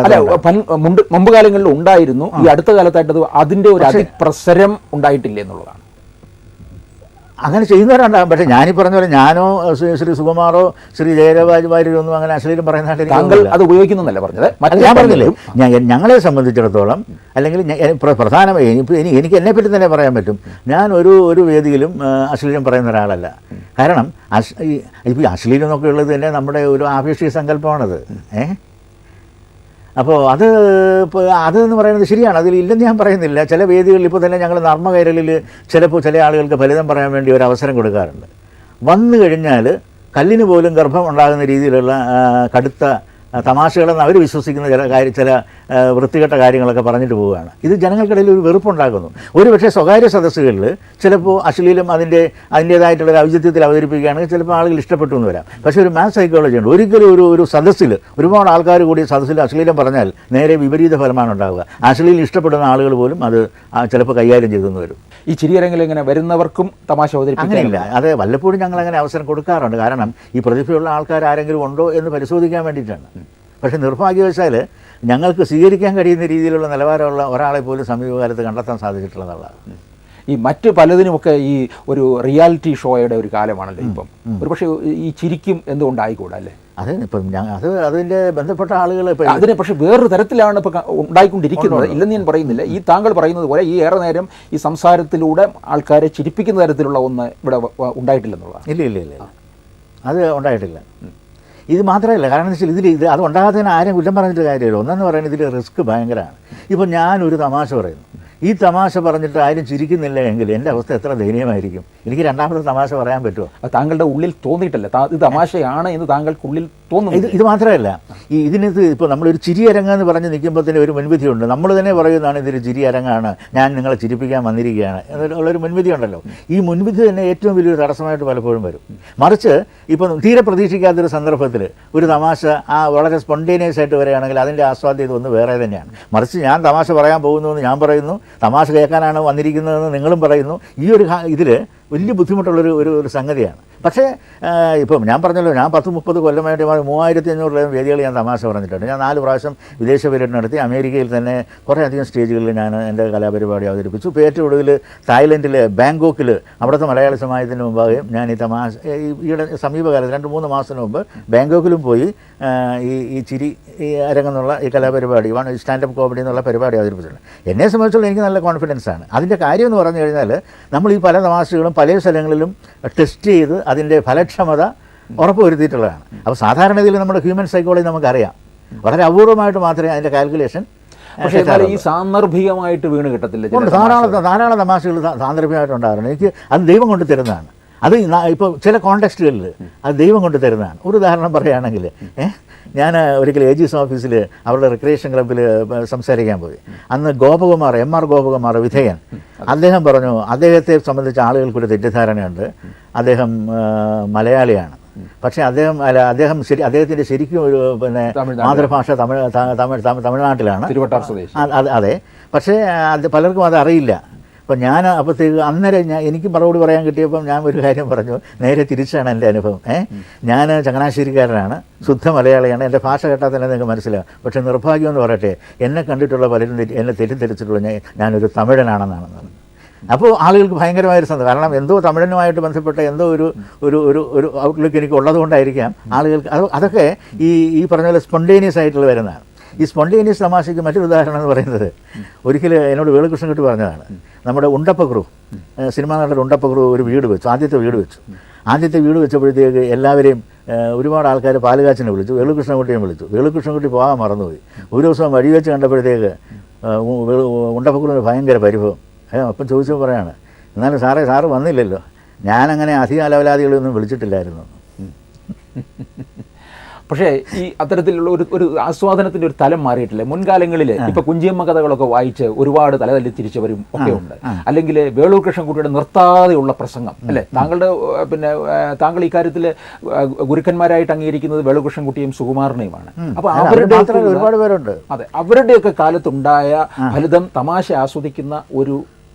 മുമ്പ് കാലങ്ങളിൽ ഉണ്ടായിരുന്നു, ഈ അടുത്ത കാലത്തായിട്ട് അതിന്റെ ഒരു അതിപ്രസരം ഉണ്ടായിട്ടില്ല എന്നുള്ളതാണ്. അങ്ങനെ ചെയ്യുന്നവരുണ്ടാകും. പക്ഷേ ഞാനീ പറഞ്ഞ പോലെ ഞാനോ ശ്രീ സുകുമാറോ ശ്രീ ജയരാജ് വാര്യരോ ഒന്നും അങ്ങനെ അശ്ലീലം പറയുന്നതായിട്ട് താങ്കൾ അത് ഉപയോഗിക്കുന്നല്ല പറഞ്ഞത്. ഞാൻ പറഞ്ഞില്ലേ, ഞങ്ങളെ സംബന്ധിച്ചിടത്തോളം, അല്ലെങ്കിൽ പ്രധാനമായി എനിക്ക് എന്നെപ്പറ്റി തന്നെ പറയാൻ പറ്റും, ഞാൻ ഒരു വേദിയിലും അശ്ലീലം പറയുന്ന ഒരാളല്ല. കാരണം ഇപ്പോൾ അശ്ലീലം എന്നൊക്കെ ഉള്ളത് തന്നെ നമ്മുടെ ഒരു ആപേക്ഷിക സങ്കല്പമാണത്. അപ്പോൾ അതെന്ന് പറയുന്നത് ശരിയാണ്, അതിലില്ലെന്ന് ഞാൻ പറയുന്നില്ല. ചില വേദികളിൽ ഇപ്പോൾ തന്നെ ഞങ്ങൾ നർമ്മകൈരളിൽ ചിലപ്പോൾ ചില ആളുകൾക്ക് ഫലിതം പറയാൻ വേണ്ടി ഒരു അവസരം കൊടുക്കാറുണ്ട്. വന്നു കഴിഞ്ഞാൽ കല്ലിന് പോലും ഗർഭം ഉണ്ടാകുന്ന രീതിയിലുള്ള കടുത്ത തമാശകളെന്ന് അവർ വിശ്വസിക്കുന്ന ചില വൃത്തികെട്ട കാര്യങ്ങളൊക്കെ പറഞ്ഞിട്ട് പോവുകയാണ്. ഇത് ജനങ്ങൾക്കിടയിൽ ഒരു വെറുപ്പുണ്ടാക്കുന്നു. ഒരുപക്ഷെ സ്വകാര്യ സദസ്സുകളിൽ ചിലപ്പോൾ അശ്ലീലം അതിൻ്റേതായിട്ടുള്ള ഔചിത്യത്തിൽ അവതരിപ്പിക്കുകയാണെങ്കിൽ ചിലപ്പോൾ ആളുകൾ ഇഷ്ടപ്പെട്ടു എന്ന് വരാം. പക്ഷേ ഒരു മാസ് സൈക്കോളജി ഉണ്ട്. ഒരിക്കലും ഒരു സദസ്സിൽ ഒരുപാട് ആൾക്കാർ കൂടി സദസ്സിൽ അശ്ലീലം പറഞ്ഞാൽ നേരെ വിപരീത ഫലമാണ് ഉണ്ടാവുക. അശ്ലീലം ഇഷ്ടപ്പെടുന്ന ആളുകൾ പോലും അത് ചിലപ്പോൾ കൈകാര്യം ചെയ്തെന്ന് വരും. ഈ ചിരിയരങ്ങിൽ ഇങ്ങനെ വരുന്നവർക്കും തമാശ അങ്ങനെയില്ല. അത് വല്ലപ്പോഴും ഞങ്ങൾ അങ്ങനെ അവസരം കൊടുക്കാറുണ്ട്. കാരണം ഈ പ്രതിഭയുള്ള ആൾക്കാർ ആരെങ്കിലും ഉണ്ടോ എന്ന് പരിശോധിക്കാൻ വേണ്ടിയിട്ടാണ്. പക്ഷേ നിർഭാഗ്യവശാൽ ഞങ്ങൾക്ക് സ്വീകരിക്കാൻ കഴിയുന്ന രീതിയിലുള്ള നിലവാരമുള്ള ഒരാളെ പോലും സമീപകാലത്ത് കണ്ടെത്താൻ സാധിച്ചിട്ടുള്ളതാണ്. ഈ മറ്റ് പലതിനുമൊക്കെ ഈ ഒരു റിയാലിറ്റി ഷോയുടെ ഒരു കാലമാണല്ലോ ഇപ്പം. ഒരു പക്ഷേ ഈ ചിരിക്കും എന്തുകൊണ്ടായിക്കൂടാ അല്ലേ? ഇപ്പം അതിൻ്റെ ബന്ധപ്പെട്ട ആളുകൾ അതിനെ പക്ഷേ വേറൊരു തരത്തിലാണ് ഇപ്പോൾ ഉണ്ടായിക്കൊണ്ടിരിക്കുന്നത്. ഇല്ലെന്ന് ഞാൻ പറയുന്നില്ല. ഈ താങ്കൾ പറയുന്നത് പോലെ ഈ ഏറെ നേരം ഈ സംസാരത്തിലൂടെ ആൾക്കാരെ ചിരിപ്പിക്കുന്ന തരത്തിലുള്ള ഒന്ന് ഇവിടെ ഉണ്ടായിട്ടില്ലെന്നുള്ളതാണ്. ഇല്ല, അത് ഉണ്ടായിട്ടില്ല. ഇത് മാത്രമല്ല, കാരണം എന്ന് വെച്ചാൽ അത് ഉണ്ടാകാത്തതിന് ആരും കുറ്റം പറഞ്ഞിട്ട് കാര്യമില്ല. ഒന്നെന്ന് പറയുന്നത് ഇതിൽ റിസ്ക് ഭയങ്കരമാണ്. ഇപ്പം ഞാനൊരു തമാശ പറയുന്നു, ഈ തമാശ പറഞ്ഞിട്ട് ആരും ചിരിക്കുന്നില്ല എങ്കിൽ എൻ്റെ അവസ്ഥ എത്ര ദയനീയമായിരിക്കും. എനിക്ക് രണ്ടാമത്തെ തമാശ പറയാൻ പറ്റുമോ? താങ്കളുടെ ഉള്ളിൽ തോന്നിയിട്ടല്ല, ഇത് തമാശയാണ് എന്ന് താങ്കൾക്കുള്ളിൽ തോന്നുന്നു. ഇത് മാത്രമല്ല, ഇതിനകത്ത് ഇപ്പോൾ നമ്മളൊരു ചിരി അരങ്ങെന്ന് പറഞ്ഞ് നിൽക്കുമ്പോൾ തന്നെ ഒരു മുൻവിധിയുണ്ട്. നമ്മൾ തന്നെ പറയുന്നതാണ് ഇതൊരു ചിരി അരങ്ങാണ്, ഞാൻ നിങ്ങളെ ചിരിപ്പിക്കാൻ വന്നിരിക്കുകയാണ് എന്നുള്ളൊരു മുൻവിധി ഉണ്ടല്ലോ. ഈ മുൻവിധി തന്നെ ഏറ്റവും വലിയൊരു തടസ്സമായിട്ട് പലപ്പോഴും വരും. മറിച്ച് ഇപ്പം തീരെ പ്രതീക്ഷിക്കാത്തൊരു സന്ദർഭത്തിൽ ഒരു തമാശ വളരെ സ്പോണ്ടേനിയസ് ആയിട്ട് വരികയാണെങ്കിൽ അതിൻ്റെ ആസ്വാദ്യത ഒന്ന് വേറെ തന്നെയാണ്. മറിച്ച് ഞാൻ തമാശ പറയാൻ പോകുന്നുവെന്ന് ഞാൻ പറയുന്നു, തമാശ കേൾക്കാനാണ് വന്നിരിക്കുന്നതെന്ന് നിങ്ങളും പറയുന്നു. ഈ ഒരു ഇതിൽ വലിയ ബുദ്ധിമുട്ടുള്ളൊരു സംഗതിയാണ്. പക്ഷേ ഇപ്പം ഞാൻ പറഞ്ഞല്ലോ, ഞാൻ 10-30 കൊല്ലമായിട്ട് 3500 വേദികൾ ഞാൻ തമാശ പറഞ്ഞിട്ടുണ്ട്. ഞാൻ 4 പ്രാവശ്യം വിദേശ പര്യടനം നടത്തി. അമേരിക്കയിൽ തന്നെ കുറേയധികം സ്റ്റേജുകളിൽ ഞാൻ എൻ്റെ കലാപരിപാടി അവതരിപ്പിച്ചു. ഇപ്പോൾ ഏറ്റവും ഒടുവിൽ തായ്ലൻഡിലെ ബാങ്കോക്കിൽ അവിടുത്തെ മലയാളി സമാജത്തിന് മുമ്പാകെ ഞാൻ ഈ തമാശ ഈയിടെ സമീപകാലത്ത് 2-3 മാസത്തിന് മുമ്പ് ബാങ്കോക്കിലും പോയി ഈ ചിരി അരങ്ങെന്നുള്ള ഈ കലാപരിപാടി സ്റ്റാൻഡപ്പ് കോമഡി എന്നുള്ള പരിപാടി അവതരിപ്പിച്ചിട്ടുണ്ട്. എന്നെ സംബന്ധിച്ചുള്ള എനിക്ക് നല്ല കോൺഫിഡൻസ് ആണ്. അതിൻ്റെ കാര്യം എന്ന് പറഞ്ഞു കഴിഞ്ഞാൽ നമ്മൾ ഈ പല തമാശകളും പല സ്ഥലങ്ങളിലും ടെസ്റ്റ് ചെയ്ത് അതിൻ്റെ ഫലക്ഷമത ഉറപ്പുവരുത്തിയിട്ടുള്ളതാണ്. അപ്പോൾ സാധാരണഗതിയിൽ നമ്മുടെ ഹ്യൂമൻ സൈക്കോളജി നമുക്കറിയാം. വളരെ അപൂർവമായിട്ട് മാത്രമേ അതിൻ്റെ കാൽക്കുലേഷൻ. പക്ഷേ ഈ സാന്ദർഭികമായിട്ട് വീണ് കിട്ടത്തില്ല. ധാരാളം തമാശകൾ സാന്ദർഭികമായിട്ട് ഉണ്ടാകാറുണ്ട്. എനിക്ക് അത് ദൈവം കൊണ്ട് തരുന്നതാണ്. അത് ഇപ്പോൾ ചില കോണ്ടെക്സ്റ്റുകളിൽ അത് ദൈവം കൊണ്ട് തരുന്നതാണ്. ഒരു ഉദാഹരണം പറയുകയാണെങ്കിൽ, ഞാൻ ഒരിക്കൽ AG's ഓഫീസിൽ അവരുടെ റിക്രിയേഷൻ ക്ലബ്ബിൽ സംസാരിക്കാൻ പോയി. അന്ന് MR ഗോപകുമാർ വിധേയൻ, അദ്ദേഹം പറഞ്ഞു അദ്ദേഹത്തെ സംബന്ധിച്ച് ആളുകൾക്കൊരു തെറ്റിദ്ധാരണയുണ്ട്, അദ്ദേഹം മലയാളിയാണ്. പക്ഷേ അദ്ദേഹത്തിൻ്റെ ശരിക്കും ഒരു പിന്നെ മാതൃഭാഷ തമിഴ്നാട്ടിലാണ്, തിരുവട്ടാർ സ്വദേശി. അതെ. പക്ഷേ അത് പലർക്കും അത് അറിയില്ല. അപ്പം ഞാൻ അപ്പോഴത്തേക്ക് അന്നേരം എനിക്ക് മറുപടി പറയാൻ കിട്ടിയപ്പം ഞാൻ ഒരു കാര്യം പറഞ്ഞു, നേരെ തിരിച്ചാണ് എൻ്റെ അനുഭവം. ഞാൻ ചങ്ങനാശ്ശേരിക്കാരനാണ്, ശുദ്ധ മലയാളിയാണ്, എൻ്റെ ഭാഷ കേട്ടാൽ തന്നെ നിങ്ങൾക്ക് മനസ്സിലാവും. പക്ഷേ നിർഭാഗ്യം എന്ന് പറയട്ടെ, എന്നെ കണ്ടിട്ടുള്ള പലരും എന്നെ തെറ്റിദ്ധരിച്ചിട്ടുള്ള ഞാനൊരു തമിഴനാണെന്നാണ്. അപ്പോൾ ആളുകൾക്ക് ഭയങ്കരമായൊരു സന്തോഷം. കാരണം എന്തോ തമിഴനുമായിട്ട് ബന്ധപ്പെട്ട എന്തോ ഒരു ഒരു ഒരു ഒരു ഔട്ട്ലുക്ക് എനിക്ക് ഉള്ളതുകൊണ്ടായിരിക്കാം ആളുകൾക്ക് അതൊക്കെ ഈ പറഞ്ഞ പോലെ സ്പോണ്ടേനിയസ് ആയിട്ടുള്ള വരുന്നതാണ്. ഈ സ്പോണ്ടേനിയസ് തമാശയ്ക്ക് മറ്റൊരു ഉദാഹരണം എന്ന് പറയുന്നത്, ഒരിക്കൽ എന്നോട് വേളുകൃഷ്ണൻകുട്ടി പറഞ്ഞതാണ്. നമ്മുടെ ഉണ്ടപ്പക്രു സിനിമാ നടൻ്റെ ഉണ്ടപ്പക്രു ഒരു വീട് വെച്ചു, ആദ്യത്തെ വീട് വെച്ചപ്പോഴത്തേക്ക് എല്ലാവരെയും ഒരുപാട് ആൾക്കാർ പാലുകാച്ചിനെ വിളിച്ചു, വേളുകൃഷ്ണൻകുട്ടിയെ വിളിച്ചു. വേളുകൃഷ്ണൻകുട്ടി പോകാൻ മറന്നുപോയി. ഒരു ദിവസം വഴി വെച്ച് കണ്ടപ്പോഴത്തേക്ക് ഉണ്ടപ്പക്രുവിന് ഭയങ്കര പരിഭവം. അപ്പം ചോദിച്ചപ്പോൾ പറയാണ്, എന്നാലും സാറ് വന്നില്ലല്ലോ, ഞാനങ്ങനെ അധികം അലവലാദികളൊന്നും വിളിച്ചിട്ടില്ലായിരുന്നു. പക്ഷേ ഈ അത്തരത്തിലുള്ള ഒരു ആസ്വാദനത്തിന്റെ ഒരു തലം മാറിയിട്ടില്ല. മുൻകാലങ്ങളിൽ ഇപ്പൊ കുഞ്ചിയമ്മ കഥകളൊക്കെ വായിച്ച് ഒരുപാട് തലതല്ലി തിരിച്ചവരും ഒക്കെ ഉണ്ട്. അല്ലെങ്കിൽ വേളൂർ കൃഷ്ണൻകുട്ടിയുടെ നിർത്താതെയുള്ള പ്രസംഗം അല്ലെ, താങ്കൾ ഇക്കാര്യത്തിൽ ഗുരുക്കന്മാരായിട്ട് അംഗീകരിക്കുന്നത് വേളൂർ കൃഷ്ണൻകുട്ടിയും സുകുമാരനെയുമാണ്. അപ്പൊ അവരുടെ ഒരുപാട് പേരുണ്ട്. അതെ, അവരുടെയൊക്കെ കാലത്തുണ്ടായ ഫലിതം തമാശ ആസ്വദിക്കുന്ന ഒരു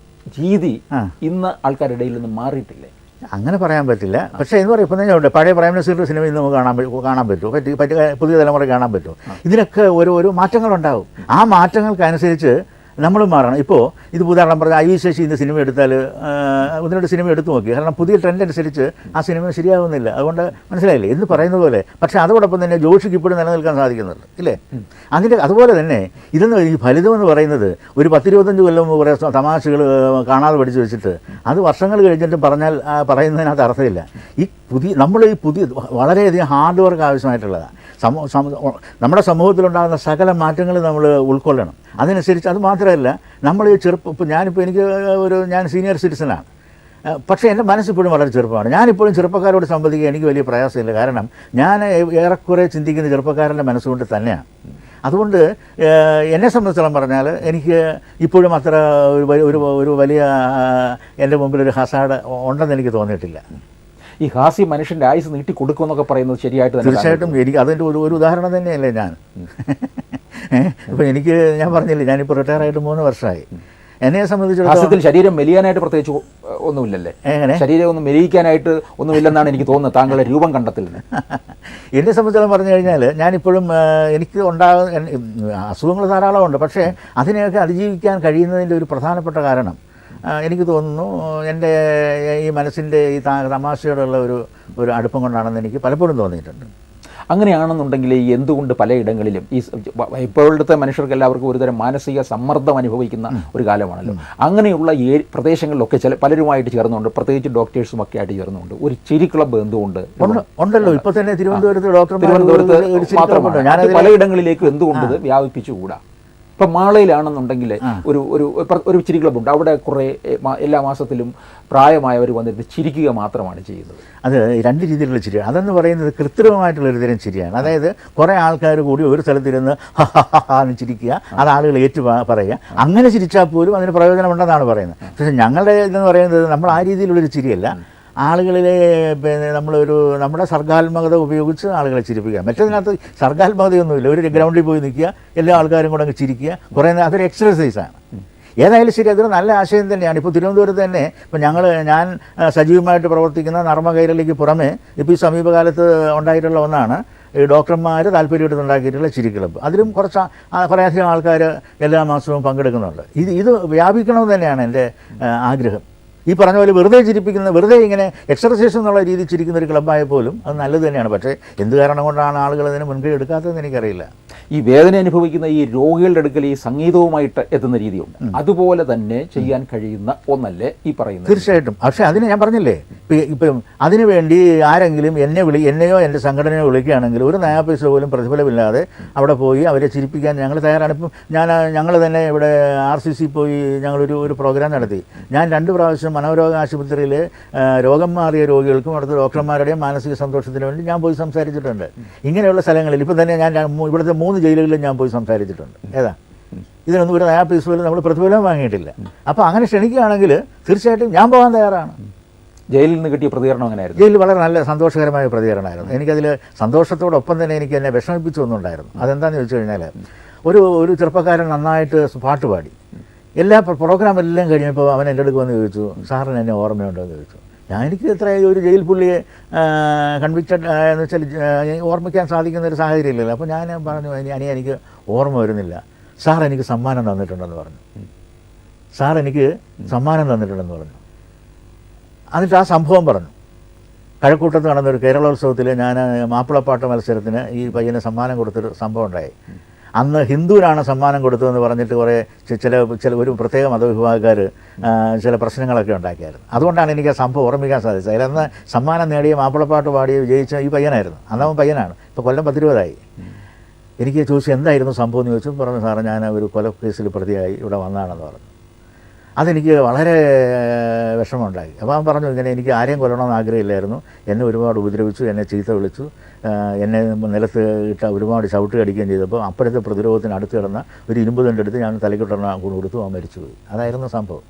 രീതി ഇന്ന് ആൾക്കാരുടെ ഇടയിൽ നിന്ന് മാറിയിട്ടില്ലേ? അങ്ങനെ പറയാൻ പറ്റില്ല. പക്ഷേ എന്ന് പറയും, ഇപ്പം തന്നെ പഴയ പ്രൈം മിനിസ്റ്ററുടെ സിനിമ ഇന്ന് നമുക്ക് കാണാൻ പറ്റുമോ, പുതിയ തലമുറ കാണാൻ പറ്റുമോ? ഇതിനൊക്കെ ഒരു മാറ്റങ്ങളുണ്ടാവും. ആ മാറ്റങ്ങൾക്കനുസരിച്ച് നമ്മളും മാറണം. ഇപ്പോൾ ഇത് ഉദാഹരണം പറഞ്ഞാൽ ഐ വി ശശി ഇന്ന് സിനിമ എടുത്താൽ ഒന്നിനോട് സിനിമ എടുത്തു നോക്കി. കാരണം പുതിയ ട്രെൻഡ് അനുസരിച്ച് ആ സിനിമ ശരിയാകുന്നില്ല. അതുകൊണ്ട് മനസ്സിലായില്ലേ എന്ന് പറയുന്നത് പോലെ. പക്ഷേ അതോടൊപ്പം തന്നെ ജോഷിക്ക് ഇപ്പോഴും നിലനിൽക്കാൻ സാധിക്കുന്നുണ്ട് ഇല്ലേ? അതുപോലെ തന്നെ ഇതെന്ന് ഈ ഫലിതം എന്ന് പറയുന്നത് ഒരു 10-25 കൊല്ലം കുറേ തമാശകൾ കാണാതെ പഠിച്ചു വെച്ചിട്ട് അത് വർഷങ്ങൾ കഴിഞ്ഞിട്ട് പറയുന്നതിനകത്ത് അർത്ഥമില്ല. നമ്മൾ ഈ പുതിയ വളരെയധികം ഹാർഡ് വർക്ക് ആവശ്യമായിട്ടുള്ളതാണ്. നമ്മുടെ സമൂഹത്തിലുണ്ടാകുന്ന സകല മാറ്റങ്ങൾ നമ്മൾ ഉൾക്കൊള്ളണം. അതിനനുസരിച്ച് അത് മാത്രമല്ല, നമ്മൾ ഈ ഞാൻ സീനിയർ സിറ്റിസനാണ്. പക്ഷേ എൻ്റെ മനസ്സിപ്പോഴും വളരെ ചെറുപ്പമാണ്. ഞാനിപ്പോഴും ചെറുപ്പക്കാരോട് സംബന്ധിക്കാൻ എനിക്ക് വലിയ പ്രയാസമില്ല. കാരണം ഞാൻ ഏറെക്കുറെ ചിന്തിക്കുന്ന ചെറുപ്പക്കാരൻ്റെ മനസ്സുകൊണ്ട് തന്നെയാണ്. അതുകൊണ്ട് എന്നെ സംബന്ധിച്ചോളം പറഞ്ഞാൽ എനിക്ക് ഇപ്പോഴും അത്ര ഒരു വലിയ എൻ്റെ മുമ്പിൽ ഒരു ഹസാഡ് ഉണ്ടെന്ന് എനിക്ക് തോന്നിയിട്ടില്ല. ഈ ഹാസ്യ മനുഷ്യൻ്റെ ആയുസ് നീട്ടി കൊടുക്കുമെന്നൊക്കെ പറയുന്നത് ശരിയായിട്ട് തീർച്ചയായിട്ടും എനിക്ക് അതിൻ്റെ ഒരു ഉദാഹരണം തന്നെയല്ലേ ഞാൻ. ഇപ്പോൾ ഞാൻ പറഞ്ഞില്ലേ, ഞാനിപ്പോൾ റിട്ടയർ ആയിട്ട് 3 വർഷമായി. എന്നെ സംബന്ധിച്ചിടത്തോളം ശരീരം മെലിയാനായിട്ട് പ്രത്യേകിച്ച് ഒന്നുമില്ലല്ലേ? ശരീരം ഒന്നും മെലിയിക്കാനായിട്ട് ഒന്നുമില്ലെന്നാണ് എനിക്ക് തോന്നുന്നത് താങ്കളുടെ രൂപം കണ്ടെത്തൽ. എന്നെ സംബന്ധിച്ചോളം പറഞ്ഞു കഴിഞ്ഞാൽ ഞാനിപ്പോഴും എനിക്ക് അസുഖങ്ങൾ ധാരാളമുണ്ട്. പക്ഷേ അതിനെയൊക്കെ അതിജീവിക്കാൻ കഴിയുന്നതിൻ്റെ ഒരു പ്രധാനപ്പെട്ട കാരണം എനിക്ക് തോന്നുന്നു എൻ്റെ ഈ മനസ്സിൻ്റെ ഈ തമാശയോടുള്ള ഒരു അടുപ്പം കൊണ്ടാണെന്ന് എനിക്ക് പലപ്പോഴും തോന്നിയിട്ടുണ്ട്. അങ്ങനെയാണെന്നുണ്ടെങ്കിൽ എന്തുകൊണ്ട് പലയിടങ്ങളിലും ഇപ്പോഴത്തെ മനുഷ്യർക്ക് എല്ലാവർക്കും ഒരുതരം മാനസിക സമ്മർദ്ദം അനുഭവിക്കുന്ന ഒരു കാലമാണല്ലോ, അങ്ങനെയുള്ള പ്രദേശങ്ങളിലൊക്കെ പലരുമായിട്ട് ചേർന്നുകൊണ്ട്, പ്രത്യേകിച്ച് ഡോക്ടേഴ്സും ഒക്കെ ആയിട്ട് ചേർന്നുകൊണ്ട് ഒരു ചിരി ക്ലബ്ബ് എന്തുകൊണ്ട് ഉണ്ടല്ലോ? ഇപ്പോൾ തന്നെ തിരുവനന്തപുരത്ത് മാത്രമാണ്, പലയിടങ്ങളിലേക്കും എന്തുകൊണ്ട് വ്യാപിപ്പിച്ചുകൂടാ? ഇപ്പം മാളയിലാണെന്നുണ്ടെങ്കിൽ ഒരു ചിരി ക്ലബ്ബുണ്ട്. അവിടെ കുറേ എല്ലാ മാസത്തിലും പ്രായമായവർ വന്നിട്ട് ചിരിക്കുക മാത്രമാണ് ചെയ്യുന്നത്. അത് 2 രീതിയിലുള്ള ചിരിയാണ്. അതെന്ന് പറയുന്നത് കൃത്രിമമായിട്ടുള്ളൊരു തരം ചിരിയാണ്. അതായത് കുറേ ആൾക്കാർ കൂടി ഒരു സ്ഥലത്തിരുന്ന് എന്ന് ചിരിക്കുക, അത് ആളുകൾ പറയുക. അങ്ങനെ ചിരിച്ചാൽ പോലും അതിന് പ്രയോജനമുണ്ടെന്നാണ് പറയുന്നത്. പക്ഷേ ഞങ്ങളുടെ ഇതെന്ന് പറയുന്നത് നമ്മൾ ആ രീതിയിലുള്ളൊരു ചിരിയല്ല. ആളുകളിലെ നമ്മുടെ സർഗാത്മകത ഉപയോഗിച്ച് ആളുകളെ ചിരിപ്പിക്കുക. മറ്റതിനകത്ത് സർഗാത്മകതയൊന്നുമില്ല. ഒരു ഗ്രൗണ്ടിൽ പോയി നിൽക്കുക, എല്ലാ ആൾക്കാരും കൂടെ അങ്ങ് ചിരിക്കുക, കുറേ അതൊരു എക്സർസൈസാണ്. ഏതായാലും ശരി, അതൊരു നല്ല ആശയം തന്നെയാണ്. ഇപ്പോൾ തിരുവനന്തപുരത്ത് തന്നെ ഞാൻ സജീവമായിട്ട് പ്രവർത്തിക്കുന്ന നർമ്മ കൈരളിക്ക് പുറമെ ഇപ്പോൾ ഈ സമീപകാലത്ത് ഉണ്ടായിട്ടുള്ള ഒന്നാണ് ഈ ഡോക്ടർമാർ താല്പര്യമെടുത്തുണ്ടാക്കിയിട്ടുള്ള ചിരി ക്ലബ്ബ്. അതിലും കുറേയധികം ആൾക്കാർ എല്ലാ മാസവും പങ്കെടുക്കുന്നുണ്ട്. ഇത് വ്യാപിക്കണമെന്ന് തന്നെയാണ് എൻ്റെ ആഗ്രഹം. ഈ പറഞ്ഞ പോലെ വെറുതെ ഇങ്ങനെ എക്സർസൈസ് എന്നുള്ള രീതിയിൽ ചിരിക്കുന്ന ഒരു ക്ലബ്ബായ പോലും അത് നല്ലത് തന്നെയാണ്. പക്ഷേ എന്ത് കാരണം കൊണ്ടാണ് ആളുകൾ അതിന് മുൻകൈ എടുക്കാത്തതെന്ന് എനിക്കറിയില്ല. ഈ വേദന അനുഭവിക്കുന്ന ഈ രോഗികളുടെ അടുക്കൽ ഈ സംഗീതവുമായിട്ട് എത്തുന്ന രീതിയുണ്ട്, അതുപോലെ തന്നെ ചെയ്യാൻ കഴിയുന്ന ഒന്നല്ലേ ഈ പറയുന്നത്? തീർച്ചയായിട്ടും. പക്ഷേ അതിന് ഞാൻ പറഞ്ഞില്ലേ, ഇപ്പം അതിനുവേണ്ടി ആരെങ്കിലും എന്നെയോ എൻ്റെ സംഘടനയോ വിളിക്കുകയാണെങ്കിൽ ഒരു നയാ പൈസ പോലും പ്രതിഫലമില്ലാതെ അവിടെ പോയി അവരെ ചിരിപ്പിക്കാൻ ഞങ്ങൾ തയ്യാറാണ്. ഇപ്പം ഞങ്ങൾ തന്നെ ഇവിടെ RCC പോയി ഞങ്ങളൊരു പ്രോഗ്രാം നടത്തി. ഞാൻ 2 പ്രാവശ്യം മനോരോഗ ആശുപത്രിയിൽ രോഗം മാറിയ രോഗികൾക്കും അവിടുത്തെ ഡോക്ടർമാരുടെയും മാനസിക സന്തോഷത്തിന് വേണ്ടി ഞാൻ പോയി സംസാരിച്ചിട്ടുണ്ട്. ഇങ്ങനെയുള്ള സ്ഥലങ്ങളിൽ ഇപ്പം തന്നെ ഞാൻ ഇവിടുത്തെ 3 ജയിലുകളിലും ഞാൻ പോയി സംസാരിച്ചിട്ടുണ്ട്. ഇതിനൊന്നും ഒരു നയാ പൈസ പോലും നമ്മൾ പ്രതിഫലം വാങ്ങിയിട്ടില്ല. അപ്പോൾ അങ്ങനെ ക്ഷണിക്കുകയാണെങ്കിൽ തീർച്ചയായിട്ടും ഞാൻ പോകാൻ തയ്യാറാണ്. ജയിലിൽ നിന്ന് കിട്ടിയ പ്രതികരണം എങ്ങനെയായിരുന്നു? ജയിലിൽ വളരെ നല്ല സന്തോഷകരമായ പ്രതികരണമായിരുന്നു. എനിക്കതിൽ സന്തോഷത്തോടൊപ്പം തന്നെ എനിക്ക് എന്നെ വിഷമിപ്പിച്ചു ഒന്നുണ്ടായിരുന്നു. അതെന്താണെന്ന് ചോദിച്ചു കഴിഞ്ഞാൽ ഒരു ചെറുപ്പക്കാരൻ നന്നായിട്ട് പാട്ട് പാടി എല്ലാ പ്രോഗ്രാമെല്ലാം കഴിഞ്ഞപ്പോൾ അവൻ എൻ്റെ അടുക്ക് വന്ന് ചോദിച്ചു, സാറിന് എന്നെ ഓർമ്മയുണ്ടോ എന്ന് ചോദിച്ചു. എനിക്ക് ഇത്ര ഒരു ജയിൽ പുള്ളിയെ കൺവിക്റ്റഡ് എന്ന് വെച്ചാൽ ഓർമ്മിക്കാൻ സാധിക്കുന്ന ഒരു സാഹചര്യം ഇല്ലല്ലോ. അപ്പോൾ ഞാൻ പറഞ്ഞു, എനിക്ക് ഓർമ്മ വരുന്നില്ല, സാർ എനിക്ക് സമ്മാനം തന്നിട്ടുണ്ടെന്ന് പറഞ്ഞു. സാർ എനിക്ക് സമ്മാനം തന്നിട്ടുണ്ടെന്ന് പറഞ്ഞു. എന്നിട്ട് ആ സംഭവം പറഞ്ഞു. കഴക്കൂട്ടത്ത് നടന്നൊരു കേരളോത്സവത്തിൽ ഞാൻ മാപ്പിളപ്പാട്ട് മത്സരത്തിന് ഈ പയ്യന് സമ്മാനം കൊടുത്തൊരു സംഭവം ഉണ്ടായി. അന്ന് ഹിന്ദുവിനാണ് സമ്മാനം കൊടുത്തതെന്ന് പറഞ്ഞിട്ട് കുറേ ചില ഒരു പ്രത്യേക മതവിഭാഗക്കാർ ചില പ്രശ്നങ്ങളൊക്കെ ഉണ്ടാക്കിയായിരുന്നു. അതുകൊണ്ടാണ് എനിക്ക് ആ സംഭവം ഓർമ്മിക്കാൻ സാധിച്ചത്. അതിലന്ന് സമ്മാനം നേടിയ മാപ്പിളപ്പാട്ട് പാടി വിജയിച്ച ഈ പയ്യനായിരുന്നു. അന്നവൻ പയ്യനാണ്. ഇപ്പോൾ കൊല്ലം 10-20 എനിക്ക് ചോദിച്ചു എന്തായിരുന്നു സംഭവം എന്ന് ചോദിച്ചു. പറഞ്ഞു, സാറേ ഞാൻ ഒരു കൊലക്കേസിൽ പ്രതിയായി ഇവിടെ വന്നതാണെന്ന് പറഞ്ഞു. അതെനിക്ക് വളരെ വിഷമമുണ്ടായി. അപ്പോൾ അവൻ പറഞ്ഞു, ഇങ്ങനെ എനിക്ക് ആരെയും കൊല്ലണമെന്ന് ആഗ്രഹമില്ലായിരുന്നു, എന്നെ ഒരുപാട് ഉപദ്രവിച്ചു, എന്നെ ചീത്ത വിളിച്ചു, എന്നെ നിലത്ത് ഇട്ട ഒരുപാട് ചവിട്ട് കടിക്കുകയും ചെയ്തപ്പോൾ അപ്പോഴത്തെ പ്രതിരോധത്തിന് അടുത്ത് കിടന്ന ഒരു ഇരുമ്പ് തണ്ടെടുത്ത് ഞാൻ തലയ്ക്കിട്ടണ കൊടുത്തു, അവൻ മരിച്ചുപോയി. അതായിരുന്നു സംഭവം.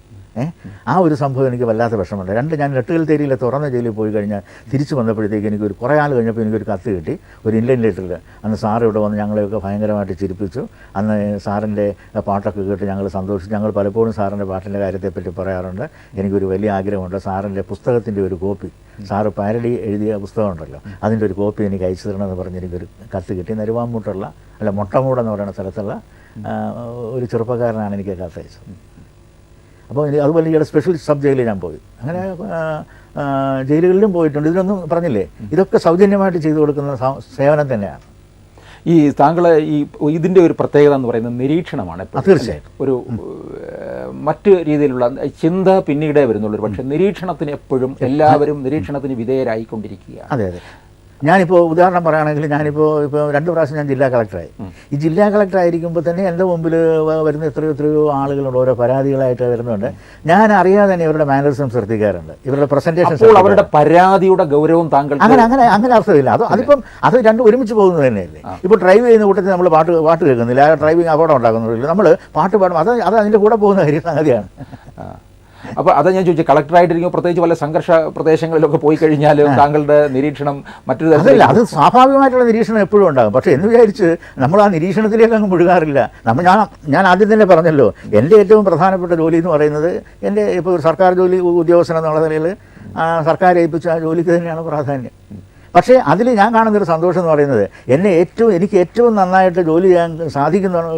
ആ ഒരു സംഭവം എനിക്ക് വല്ലാത്ത വിഷമമുണ്ട്. ഞാൻ നെട്ടുകൽത്തേരിയിൽ തുറന്ന ജയിലിൽ പോയി കഴിഞ്ഞാൽ തിരിച്ചു വന്നപ്പോഴത്തേക്ക് എനിക്കൊരു കുറേ ആൾ കഴിഞ്ഞപ്പോൾ എനിക്കൊരു കത്ത് കിട്ടി, ഒരു ഇന്ത്യൻ ലെറ്ററിൽ. അന്ന് സാർ ഇവിടെ വന്ന് ഞങ്ങളെയൊക്കെ ഭയങ്കരമായിട്ട് ചിരിപ്പിച്ചു. അന്ന് സാറിൻ്റെ പാട്ടൊക്കെ കേട്ട് ഞങ്ങൾ സന്തോഷിച്ചു. ഞങ്ങൾ പലപ്പോഴും സാറിൻ്റെ പാട്ടിൻ്റെ കാര്യത്തെപ്പറ്റി പറയാറുണ്ട്. എനിക്കൊരു വലിയ ആഗ്രഹമുണ്ട്, സാറിൻ്റെ പുസ്തകത്തിൻ്റെ ഒരു കോപ്പി, സാറ് പാരഡി എഴുതിയ പുസ്തകമുണ്ടല്ലോ, അതിൻ്റെ ഒരു കോപ്പി എനിക്ക് അയച്ചു തരണമെന്ന് പറഞ്ഞ് എനിക്കൊരു കത്ത് കിട്ടി. മൊട്ടമൂട് എന്ന് പറയുന്ന സ്ഥലത്തുള്ള ഒരു ചെറുപ്പക്കാരനാണ് എനിക്ക് കത്തയച്ചത്. അപ്പോൾ അതുപോലെ ഈയിടെ സ്പെഷ്യൽ സബ് ജയിലിൽ ഞാൻ പോയി. അങ്ങനെ ജയിലുകളിലും പോയിട്ടുണ്ട്. ഇതിനൊന്നും പറഞ്ഞില്ലേ, ഇതൊക്കെ സൗജന്യമായിട്ട് ചെയ്തു കൊടുക്കുന്ന സേവനം തന്നെയാണ്. ഈ താങ്കൾ ഇതിൻ്റെ ഒരു പ്രത്യേകത എന്ന് പറയുന്നത് നിരീക്ഷണമാണ്. തീർച്ചയായിട്ടും ഒരു മറ്റ് രീതിയിലുള്ള ചിന്ത പിന്നീടേ വരുന്നുള്ളൂ. പക്ഷേ നിരീക്ഷണത്തിന് എപ്പോഴും എല്ലാവരും നിരീക്ഷണത്തിന് വിധേയരായിക്കൊണ്ടിരിക്കുകയാണ്. അതെ. ഞാനിപ്പോൾ ഉദാഹരണം പറയുകയാണെങ്കിൽ ഇപ്പോൾ 2 പ്രാവശ്യം ഞാൻ ജില്ലാ കളക്ടറായി. ഈ ജില്ലാ കളക്ടറായിരിക്കുമ്പോൾ തന്നെ എൻ്റെ മുമ്പിൽ വരുന്ന എത്രയോ ആളുകളുണ്ട്, ഓരോ പരാതികളായിട്ട് വരുന്നുണ്ട്. ഞാൻ അറിയാതെ തന്നെ ഇവരുടെ മാനറിസം ശ്രദ്ധിക്കാറുണ്ട്, ഇവരുടെ പ്രസൻറ്റേഷൻ. അവരുടെ പരാതിയുടെ ഗൗരവം താങ്കൾ അങ്ങനെ അർത്ഥമില്ല. അത് രണ്ടും ഒരുമിച്ച് പോകുന്നത് തന്നെയല്ലേ. ഇപ്പോൾ ഡ്രൈവ് ചെയ്യുന്ന കൂട്ടത്തിൽ നമ്മൾ പാട്ട് കേൾക്കുന്നില്ല, ഡ്രൈവിംഗ് അപകടം ഉണ്ടാക്കുന്നില്ല, നമ്മൾ പാട്ട് പാടും. അത് അതിൻ്റെ കൂടെ പോകുന്ന സംഗതിയാണ്. അപ്പോൾ അതാ ഞാൻ ചോദിച്ചത്, കളക്ടറായിട്ടിരിക്കും പ്രത്യേകിച്ച് വല്ല സംഘർഷ പ്രദേശങ്ങളിലൊക്കെ പോയി കഴിഞ്ഞാലും താങ്കളുടെ നിരീക്ഷണം മറ്റൊരു തരത്തിലല്ല. അത് സ്വാഭാവികമായിട്ടുള്ള നിരീക്ഷണം എപ്പോഴും ഉണ്ടാകും. പക്ഷേ എന്ന് വിചാരിച്ച് നമ്മൾ ആ നിരീക്ഷണത്തിലേക്ക് അങ്ങ് മുഴുകാറില്ല. ഞാൻ ആദ്യം തന്നെ പറഞ്ഞല്ലോ, എൻ്റെ ഏറ്റവും പ്രധാനപ്പെട്ട ജോലി എന്ന് പറയുന്നത് എൻ്റെ ഇപ്പോൾ ഒരു സർക്കാർ ജോലി ഉദ്യോഗസ്ഥൻ എന്നുള്ള നിലയിൽ സർക്കാർ ഏൽപ്പിച്ച ആ ജോലിക്ക് തന്നെയാണ് പ്രാധാന്യം. പക്ഷേ അതിൽ ഞാൻ കാണുന്നൊരു സന്തോഷം എന്ന് പറയുന്നത്, എനിക്ക് ഏറ്റവും നന്നായിട്ട് ജോലി ചെയ്യാൻ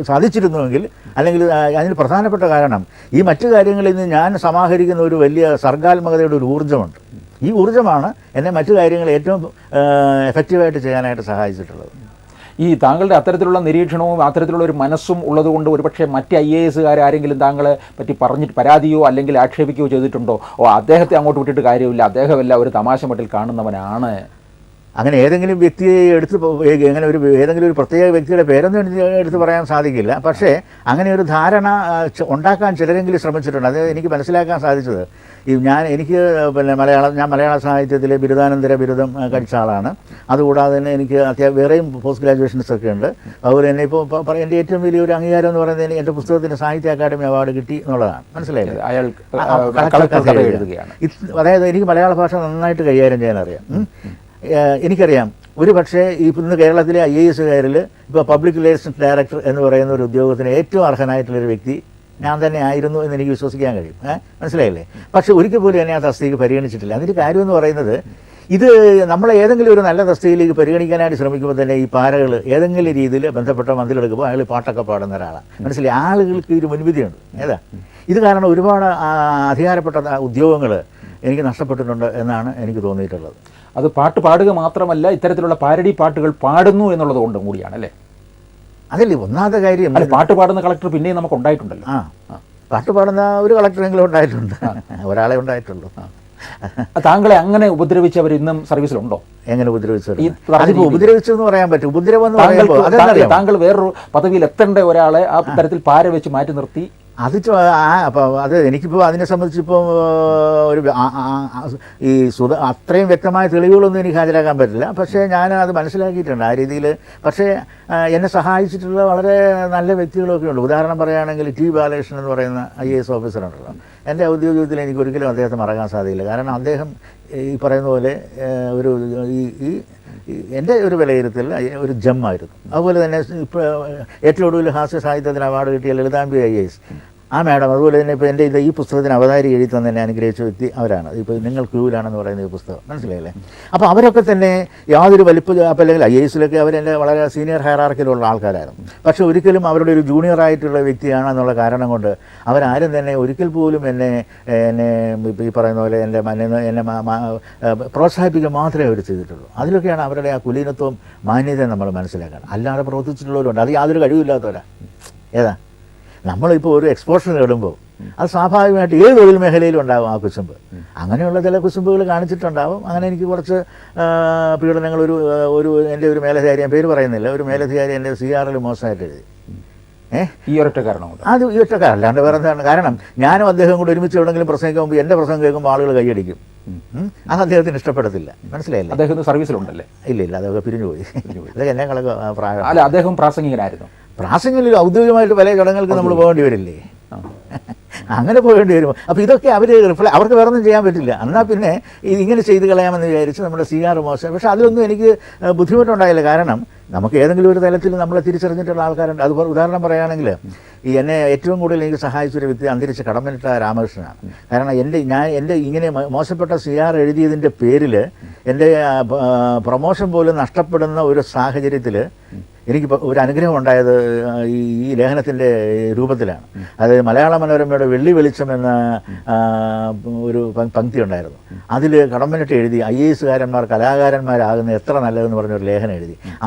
സാധിച്ചിരുന്നുവെങ്കിൽ, അല്ലെങ്കിൽ അതിന് പ്രധാനപ്പെട്ട കാരണം ഈ മറ്റു കാര്യങ്ങളിൽ നിന്ന് ഞാൻ സമാഹരിക്കുന്ന ഒരു വലിയ സർഗാത്മകതയുടെ ഒരു ഊർജ്ജമുണ്ട്. ഈ ഊർജ്ജമാണ് എന്നെ മറ്റു കാര്യങ്ങൾ ഏറ്റവും എഫക്റ്റീവായിട്ട് ചെയ്യാനായിട്ട് സഹായിച്ചിട്ടുള്ളത്. ഈ താങ്കളുടെ അത്തരത്തിലുള്ള നിരീക്ഷണവും അത്തരത്തിലുള്ള ഒരു മനസ്സും ഉള്ളതുകൊണ്ട് ഒരുപക്ഷെ മറ്റ് IAS ആരെങ്കിലും താങ്കളെ പറ്റി പറഞ്ഞിട്ട് പരാതിയോ അല്ലെങ്കിൽ ആക്ഷേപിക്കുകയോ ചെയ്തിട്ടുണ്ടോ? അദ്ദേഹത്തെ അങ്ങോട്ട് വിട്ടിട്ട് കാര്യമില്ല, അദ്ദേഹമല്ല ഒരു തമാശ മട്ടിൽ കാണുന്നവനാണ്. അങ്ങനെ ഏതെങ്കിലും വ്യക്തിയെ ഏതെങ്കിലും ഒരു പ്രത്യേക വ്യക്തിയുടെ പേരൊന്നും എടുത്ത് പറയാൻ സാധിക്കില്ല. പക്ഷേ അങ്ങനെ ഒരു ധാരണ ഉണ്ടാക്കാൻ ചിലരെങ്കിലും ശ്രമിച്ചിട്ടുണ്ട്. അത് എനിക്ക് മനസ്സിലാക്കാൻ സാധിച്ചത്, എനിക്ക് മലയാള സാഹിത്യത്തിലെ ബിരുദാനന്തര ബിരുദം കഴിച്ച ആളാണ്. അതുകൂടാതെ തന്നെ എനിക്ക് വേറെയും പോസ്റ്റ് ഗ്രാജുവേഷൻസ് ഒക്കെ ഉണ്ട്. അതുപോലെ തന്നെ ഇപ്പോൾ എൻ്റെ ഏറ്റവും വലിയൊരു അംഗീകാരം എന്ന് പറയുന്നത് എൻ്റെ പുസ്തകത്തിന് സാഹിത്യ അക്കാദമി അവാർഡ് കിട്ടി എന്നുള്ളതാണ്. മനസ്സിലായില്ലേ? അതായത് എനിക്ക് മലയാള ഭാഷ നന്നായിട്ട് കൈകാര്യം ചെയ്യാൻ അറിയാം. എനിക്കറിയാം, ഒരു പക്ഷേ ഇന്ന് കേരളത്തിലെ IASകാരിൽ ഇപ്പോൾ പബ്ലിക് റിലേഷൻസ് ഡയറക്ടർ എന്ന് പറയുന്ന ഒരു ഉദ്യോഗത്തിന് ഏറ്റവും അർഹനായിട്ടുള്ളൊരു വ്യക്തി ഞാൻ തന്നെ ആയിരുന്നു എന്ന് എനിക്ക് വിശ്വസിക്കാൻ കഴിയും. മനസ്സിലായില്ലേ? പക്ഷേ ഒരിക്കൽ പോലും എന്നെ ആ തസ്തികയ്ക്ക് പരിഗണിച്ചിട്ടില്ല. അതിൻ്റെ കാര്യമെന്ന് പറയുന്നത്, ഇത് നമ്മളെ ഏതെങ്കിലും ഒരു നല്ല തസ്തികയിലേക്ക് പരിഗണിക്കാനായിട്ട് ശ്രമിക്കുമ്പോൾ തന്നെ ഈ പാരകൾ ഏതെങ്കിലും രീതിയിൽ ബന്ധപ്പെട്ട മന്ത്രികളെടുക്കുമ്പോൾ അയാൾ പാട്ടൊക്കെ പാടുന്ന ഒരാളാണ്. മനസ്സിലായി? ആളുകൾക്ക് ഒരു മുൻവിധിയുണ്ട്. ഇത് കാരണം ഒരുപാട് അധികാരപ്പെട്ട ഉദ്യോഗങ്ങൾ എനിക്ക് നഷ്ടപ്പെട്ടിട്ടുണ്ട് എന്നാണ് എനിക്ക് തോന്നിയിട്ടുള്ളത്. അത് പാട്ട് പാടുക മാത്രമല്ല, ഇത്തരത്തിലുള്ള പാരഡി പാട്ടുകൾ പാടുന്നു എന്നുള്ളത് കൊണ്ടും കൂടിയാണ് അല്ലേ? അതല്ലേ ഒന്നാമത്തെ കാര്യം. പാട്ട് പാടുന്ന കളക്ടർ പിന്നെയും നമുക്ക് ഉണ്ടായിട്ടുണ്ടല്ലോ. പാട്ട് പാടുന്ന ഒരു കളക്ടറെങ്കിലും ഉണ്ടായിട്ടുണ്ട്, ഒരാളെ ഉണ്ടായിട്ടുള്ളൂ. താങ്കളെ അങ്ങനെ ഉപദ്രവിച്ചവർ ഇന്നും സർവീസിലുണ്ടോ? എങ്ങനെ ഉപദ്രവിച്ചു എന്ന് പറയാൻ പറ്റും. ഉപദ്രവം താങ്കൾ വേറൊരു പദവിയിൽ എത്തേണ്ട ഒരാളെ ആ തരത്തിൽ പാര വെച്ച് മാറ്റി നിർത്തി അത് അപ്പോൾ അത് എനിക്കിപ്പോൾ അതിനെ സംബന്ധിച്ചിപ്പോൾ ഒരു ഈ അത്രയും വ്യക്തമായ തെളിവുകളൊന്നും എനിക്ക് ഹാജരാക്കാൻ പറ്റില്ല. പക്ഷേ ഞാൻ അത് മനസ്സിലാക്കിയിട്ടുണ്ട് ആ രീതിയിൽ. പക്ഷേ എന്നെ സഹായിച്ചിട്ടുള്ള വളരെ നല്ല വ്യക്തികളൊക്കെ ഉണ്ട്. ഉദാഹരണം പറയുകയാണെങ്കിൽ ടി ബാലകൃഷ്ണൻ എന്ന് പറയുന്ന IAS ഓഫീസറുണ്ടല്ലോ. എൻ്റെ ഔദ്യോഗിക ജീവിതത്തിൽ എനിക്ക് ഒരിക്കലും അദ്ദേഹത്തെ മറക്കാൻ സാധിക്കില്ല. കാരണം അദ്ദേഹം ഈ പറയുന്ന പോലെ ഒരു ഈ എൻ്റെ ഒരു വിലയിരുത്തൽ ഒരു ജമ്മായിരുന്നു. അതുപോലെ തന്നെ ഇപ്പോൾ ഏറ്റവും ഒടുവിൽ ഹാസ്യ സാഹിത്യത്തിന് അവാർഡ് കിട്ടിയ ലളിതാംബി IAS ആ മാഡം. അതുപോലെ തന്നെ ഇപ്പോൾ എൻ്റെ ഈ പുസ്തകത്തിന് അവതാരി എഴുതി തന്നെ എന്നെ അനുഗ്രഹിച്ച വ്യക്തി അവരാണ്. ഇപ്പോൾ നിങ്ങൾ ക്യൂവിലാണെന്ന് പറയുന്ന ഈ പുസ്തകം മനസ്സിലായില്ലേ. അപ്പോൾ അവരൊക്കെ തന്നെ യാതൊരു അപ്പോൾ അല്ലെങ്കിൽ IASലൊക്കെ അവരെൻ്റെ വളരെ സീനിയർ ഹയറാർക്കിലുള്ള ആൾക്കാരായിരുന്നു. പക്ഷേ ഒരിക്കലും അവരുടെ ഒരു ജൂനിയറായിട്ടുള്ള വ്യക്തിയാണെന്നുള്ള കാരണം കൊണ്ട് അവരാരും തന്നെ ഒരിക്കൽ പോലും എന്നെ ഈ പറയുന്ന പോലെ എന്നെ പ്രോത്സാഹിപ്പിക്കുക മാത്രമേ അവർ ചെയ്തിട്ടുള്ളൂ. അതിലൊക്കെയാണ് അവരുടെ ആ കുലീനത്വവും മാന്യതയും നമ്മൾ മനസ്സിലാക്കണം. അല്ലാതെ പ്രവർത്തിച്ചിട്ടുള്ളവരുണ്ട്, അത് യാതൊരു കഴിവില്ലാത്തവരാ. ഏതാ നമ്മളിപ്പോൾ ഒരു എക്സ്പോഷർ നേടുമ്പോൾ അത് സ്വാഭാവികമായിട്ട് ഏത് തൊഴിൽ മേഖലയിലും ഉണ്ടാകും ആ കുശുമ്പ്. അങ്ങനെയുള്ള ചില കുശുമ്പുകൾ കാണിച്ചിട്ടുണ്ടാവും. അങ്ങനെ എനിക്ക് കുറച്ച് പീഡനങ്ങൾ ഒരു എൻ്റെ ഒരു മേലധികാരി, ഞാൻ പേര് പറയുന്നില്ല, ഒരു മേലധികാരി എൻ്റെ CRL മോശമായിട്ട് എഴുതി. ഈ ഒരൊറ്റ കാരണം അത് ഈ ഒറ്റ കാരണം, അല്ലാണ്ട് വേറെ എന്താണ് കാരണം? ഞാനും അദ്ദേഹം കൂടെ ഒരുമിച്ച് എവിടെയെങ്കിലും പ്രസംഗിക്കുമ്പോൾ എൻ്റെ പ്രസംഗം കേൾക്കുമ്പോൾ ആളുകൾ കൈയടിക്കും. അത് അദ്ദേഹത്തിന് ഇഷ്ടപ്പെടത്തില്ല. മനസ്സിലായില്ല. അദ്ദേഹം സർവീസിലുണ്ടല്ലേ? ഇല്ല, അദ്ദേഹം പിരിഞ്ഞുപോയി. അതൊക്കെ എന്നെ കളക്ക് പ്രായം. അല്ല, അദ്ദേഹം പ്രാസംഗികനായിരുന്നു. പ്രാസംഗികയിൽ ഔദ്യോഗികമായിട്ട് പല ചടങ്ങുകൾക്ക് നമ്മൾ പോകേണ്ടി വരില്ലേ? അങ്ങനെ പോകേണ്ടി വരും. അപ്പോൾ ഇതൊക്കെ അവർക്ക് വേറെ ഒന്നും ചെയ്യാൻ പറ്റില്ല. എന്നാൽ പിന്നെ ഇങ്ങനെ ചെയ്ത് കളയാമെന്ന് വിചാരിച്ച് നമ്മുടെ CR മോശം. പക്ഷേ അതിലൊന്നും എനിക്ക് ബുദ്ധിമുട്ടുണ്ടായില്ല. കാരണം നമുക്ക് ഏതെങ്കിലും ഒരു തലത്തിൽ നമ്മളെ തിരിച്ചറിഞ്ഞിട്ടുള്ള ആൾക്കാരുണ്ട്. അതുപോലെ ഉദാഹരണം പറയുകയാണെങ്കിൽ എന്നെ ഏറ്റവും കൂടുതൽ എനിക്ക് സഹായിച്ചൊരു വ്യക്തി അന്തരിച്ച കടമ്മനിട്ട രാമകൃഷ്ണനാണ്. കാരണം എൻ്റെ ഇങ്ങനെ മോശപ്പെട്ട CR എഴുതിയതിൻ്റെ പേരിൽ എൻ്റെ പ്രൊമോഷൻ പോലും നഷ്ടപ്പെടുന്ന ഒരു സാഹചര്യത്തിൽ എനിക്ക് ഒരു അനുഗ്രഹം ഉണ്ടായത് ഈ ലേഖനത്തിൻ്റെ രൂപത്തിലാണ്. അതായത് മലയാള മനോരമയുടെ വെള്ളി വെളിച്ചം എന്ന ഒരു പങ്ക്തി ഉണ്ടായിരുന്നു. അതിൽ കടമ്മനിട്ട് എഴുതി IASകാരന്മാർ കലാകാരന്മാരാകുന്ന എത്ര നല്ലതെന്ന് പറഞ്ഞൊരു ലേഖനം എഴുതി.